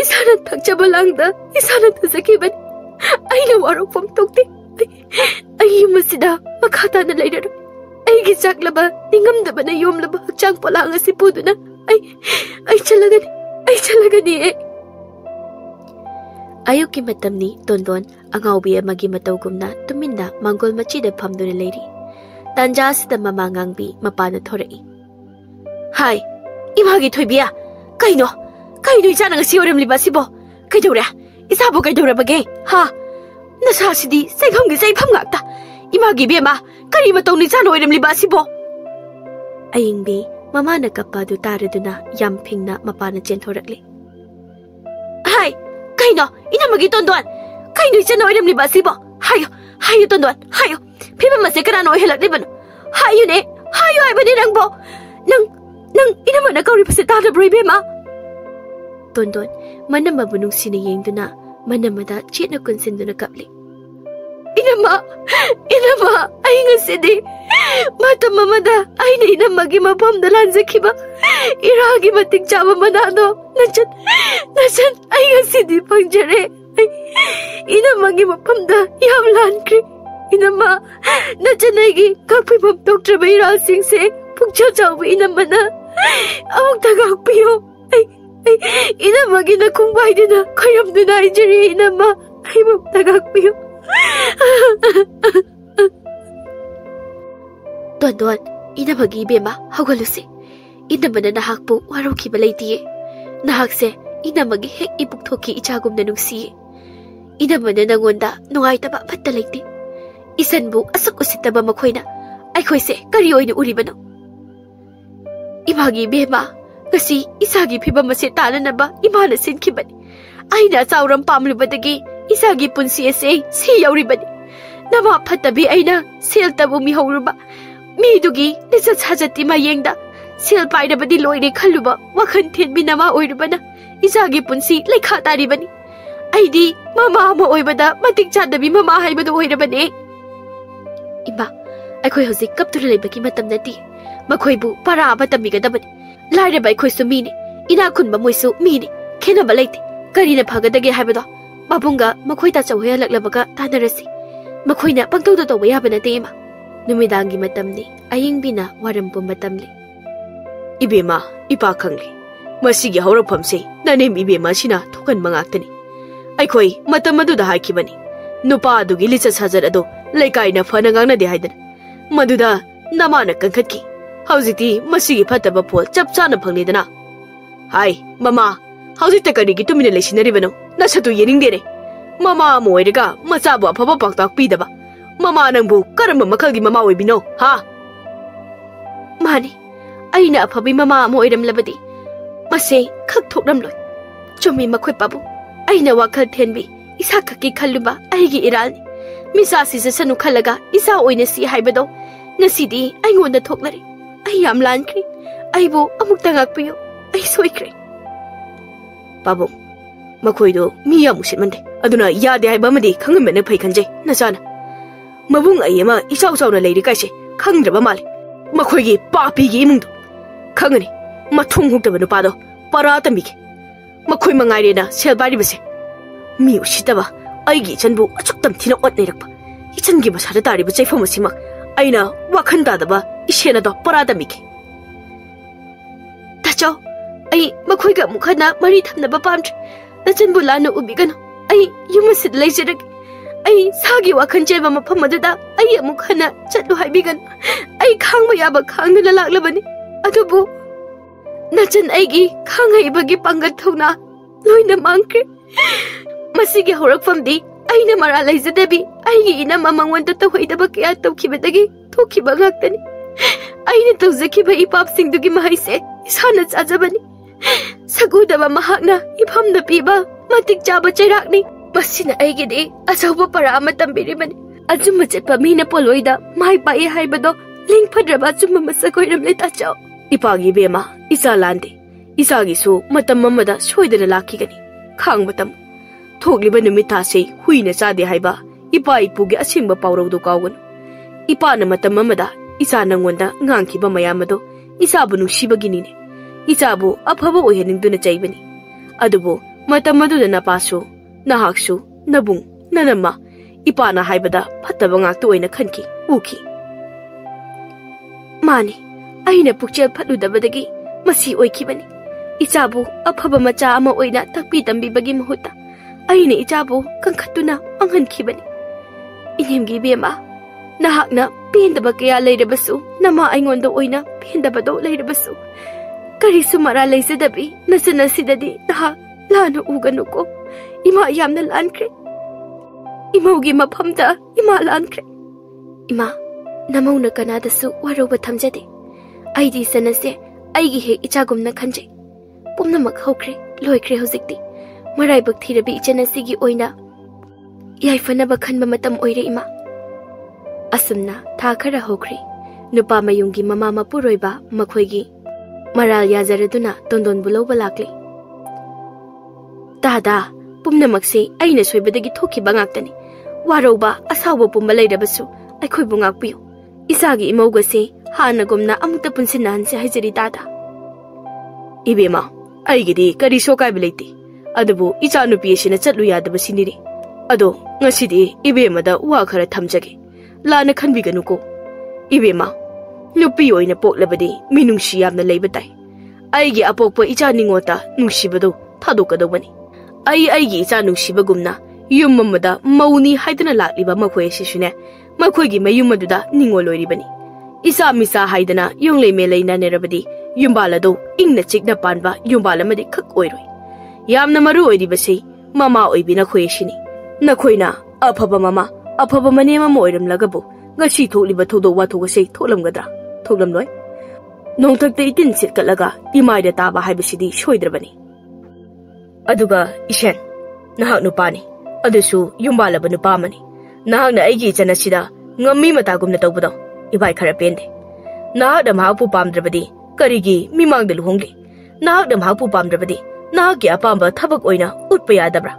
isana thakjaba langda isana thasakiban aina warokfam tokte ai masida makhata na lairaro aigi chaklaba ningamdabana yomlaba hakchang polang asi puduna ai chalagani Ayuki matamni Dondon angaubi amagi matawgumna tuminda manggol machida phamduna leiri tanja sida mamangangbi mapana thorai Hai imagi thoibia kaino ichana ngasi oramliba sibo kaidora isabu kaidora bage ha nasa sidi saighamgi saifam ngakta imagi bema kari matawni chana oramliba sibo Ayingbi mamana kapadu taraduna yampingna mapana chenthorakli Hai Kaino, inamagi Dondon. Kaino ichana oiramliba sibo. Hayo Dondon, hayo. Piba mase karano oihalakliban. Hayo ne, hayo aibani nangbo. Nang inamana kauripase tadabro ibema. Dondon, manama bunung sina yengduna, manamada chitna kunsinduna kapli. Inama, ay ngasidi. Mata mamada, ay na inamagi mapamda lanzakiba. Iragi matik jaba manado. Nachan, ay ngasidi pangjare. Inamagi mapamda, yam lankri. Inama, nachan aygi kakpipam doktra bayra singse. Pugchaw chawbi inamana. Amok tagakpiyo. Inamagi na kumbay dina. Kayamduna ay jari inama. Ay mok tagakpiyo. Dondon, inamagi bema, hagalusi. Inamana nahakpo waruki balaitiye. Nahakse, inamagi hek ipuktoki ichagum na nungsiye. Inamana nangonda, nungaitaba patalaiti. Isanbu asuk usitaba makoyna. Ay koyse, karioy na uribano. Imagi bema, kasi isagi piba masitala na ba, imana sinkibani. Ay na sauram pamlubadagi, isagi punsi ese, siyaw ribani. Nama patabi ay na, sil tabu mihawruba. Midugi, nisa sajati mayengda. Sil paida ba di loy ni kaluba, wakan tin binama oirubana. Isagi punsi, lekha taribani. Ay di, mama mo oibada, matik chadabi mama haibado oirabani. Iba, ay koy hozik kapturalay baki matam nati. Makoy bu, para abatami ka dabani. Lara ba ay koy sumini. Inakun ba mo'y sumini. Kena ba laiti? Karina pagadagi haibado. Mabunga, makoy tachaw haya laglabaga tanarasi. Makoy na pagtawdo wayaba na tema. Numidangi matamni, aying bina warampo matamli. Ibema, ipakangli. Masigi hawrapamse, nanim ibema sina tukan mangaktani. Ay koy, matamadu da haikibani. Nupa adugi lisa sajar ado, laikay na fanangang na di haidan. Maduda, namana kangkatki. Hauziti, masigi pataba pol, chapsa na panglidana. Hai, mama, hauzita karigi tuminalay sinaribano, nasatu yening dire. Mama mo oiraga, masabo apapa paktak pidaba. Mama nangbu, karamba makalgi mama oibino, ha? Mani, ay na apabi mama mo oiram labadi. Masay, kaktok ramloy. Chumi makoy pabu, ay na wakal tenbi, isa kaki kaluba, ay gi iralni. Misa si sa sanu kalaga, isa oy na si haibado. Nasidi, ay ngonda toklari. Ay yamlan kri, ay bo amuk tagakpiyo, ay soy kri. Pabu, makoydo, miya musit mande. Aduna yade haibamadi, kangamana pay kanje, nasana. Mabung ay ama isaw-saw na layri kasi kangraba mali. Makoygi papigi imungdo. Kangani, matunghugdaba nupado, paratamigi. Makoy mangayri na selbari base. Miyo sitaba, aygi chanbu achuktam tina ot nairakpa. Ichangi masada tariba chayfamasimak, ayna wakandadaba ishena do paratamigi. Tachaw, ay makoyga mukhana mari thamnaba pamtre. Nachanbu lana ubigano, ay yumasid laysirak. Ay sagi wakan jeba mapamadada ay amuk hana chatlu haibigan ay khang mayaba khang na laklabani adubu nachan aigi khang haibagi pangat thona loina mangkre masigi horakfamdi ay na mara laizadabi aigi ina mamangwanta tawhaidaba kaya tawkibadagi thokiba ngaktani ay na tawzakiba ipap singdugi mahaise isana chajabani sagudaba mahakna iphamna piba matik jaba chairakni Masina ay gidi, asawa para amatambiriman. Azuma chatpa mina poloida, may pai haibado, ling padraba azuma masakoy ramlita chaw. Ipagi bema, isa landi. Isagi su matamamada shoy de lalaki gani. khang matam thokliba numita se huina chade haiba ipa ipuge asingba pawraudo kawgan ipa na matam amada isa nangonda ngangkiba mayamado isabu nungsibagini isabu afaba oheningduna chaibani adubo matam aduda napasu nahaksu nabung nanama ipa na haibada phattaba ngakta oina khanki uki mani aina pukchel phaludabadagi masi oikibani ichabu afaba macha ama oina takpi tambibagi mahuta aina ichabu kankhatuna anghankibani inemgi bema nahakna pendaba kaya leirabasu nama aingonda oina pendabado leirabasu karisu mara leisadabi nasanasi naha lana uganuko ima yamna lankre imaugi maphamda ima lankre ima namauna kanadasu waroba thamjade aidi sanase aigi he ichagumna khanje pumnamak hokre loikre hojikti maraibak thirabi ichanasigi oina yaifanaba khanba matam oire ima asumna tha khara hokre nupa mayungi mama mapuroiba makhoigi maral yazaraduna tondon buloba lakle tada pumnamakse aina soibadagi thokiba ngaktani waroba asawa pumba leirabasu aikhoibu ngakpiyo isagi imogase hanagumna amuta punsinanse haijari tada ibema aigidi kari sokai bileti adubu icha nupi sina chatlu yadaba siniri ado ngasidi ibema da wa khara thamjage lana khanbiganuko ibema nupi oina poklabadi minungshi yamna leibatai aigi apokpa icha ningota nungsibado thadokadobani aigi icha nungsibagumna yummamada mauni haidana lakliba makhoi sisune makhoi mayum aduda ningoloiribani isa misa haidana yonglei meleina nerabadi yumbalado ingna chikna panba yumbalamadi khak oiroi yamna maru oiribase mama oibina khoyesini nakhoina afaba mama afaba manema moiramlagabu ngasi tholiba thodo wathogase tholamgadra tholamloi nongthakte itin sitkalaga imaida taba haibasidi shoidrabani aduga ishen nahak nupani adusu yumbalaba nupamani nahakna aigi chanasida ngammi matagumna tawbado ibai khara pende nahakda mahapu pamdrabadi karigi mimangda luhongli nahakda mahapu pamdrabadi nahakki apamba thabak oina utpa yadabra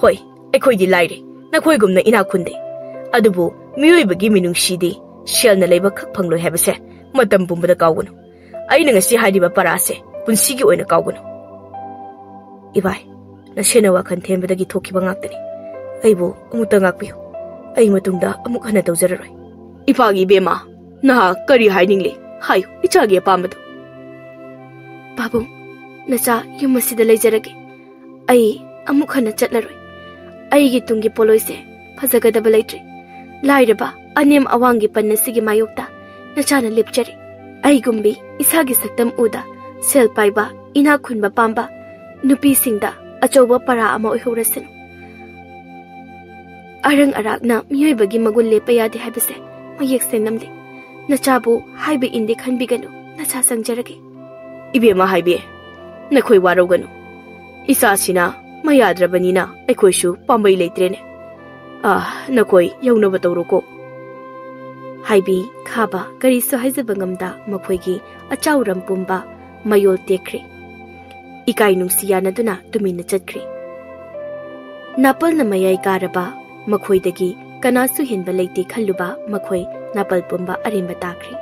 hoi aikhoigi laire nakhoigumna ina khunde adubu miyoibagi minungsidi shelna leiba khak phangloi habase matam pumbada kawgunu aina ngasi haidiba parase punsigi oina kawgunu ibai na sena wakhan thembadagi thokiba ngaktani aibu amuta ngakpiyo ai matungda amuk hana tawjararoi ipagi bema naha kari hainingli hayu ichagi apamadu babu nacha yumasida leijarage ai amuk hana chatlaroi aigi tungi poloise phajagadaba leitri lairaba anem awangi pannasigi mayokta nachana lepchari ai gumbi isagi saktam uda sel paiba ina khunba pamba nupi singda achoba para ama oihurasin arang arakna miyoibagi magul lepa yade habase mayek senamli nachabu haibe indi khanbiganu nacha sangjarage ibema haibe nakhoi waroganu isasina mayadrabanina aikhoishu pambai leitrene nakhoi yaunaba tawroko haibi khaba kari so haizabangamda makhoigi achauram pumba mayol tekre ikai nungsiyana duna tumina chatkre napal na mayai karaba makhoi dagi kanasu hinba leite khalluba makhoi napal pumba arimba takre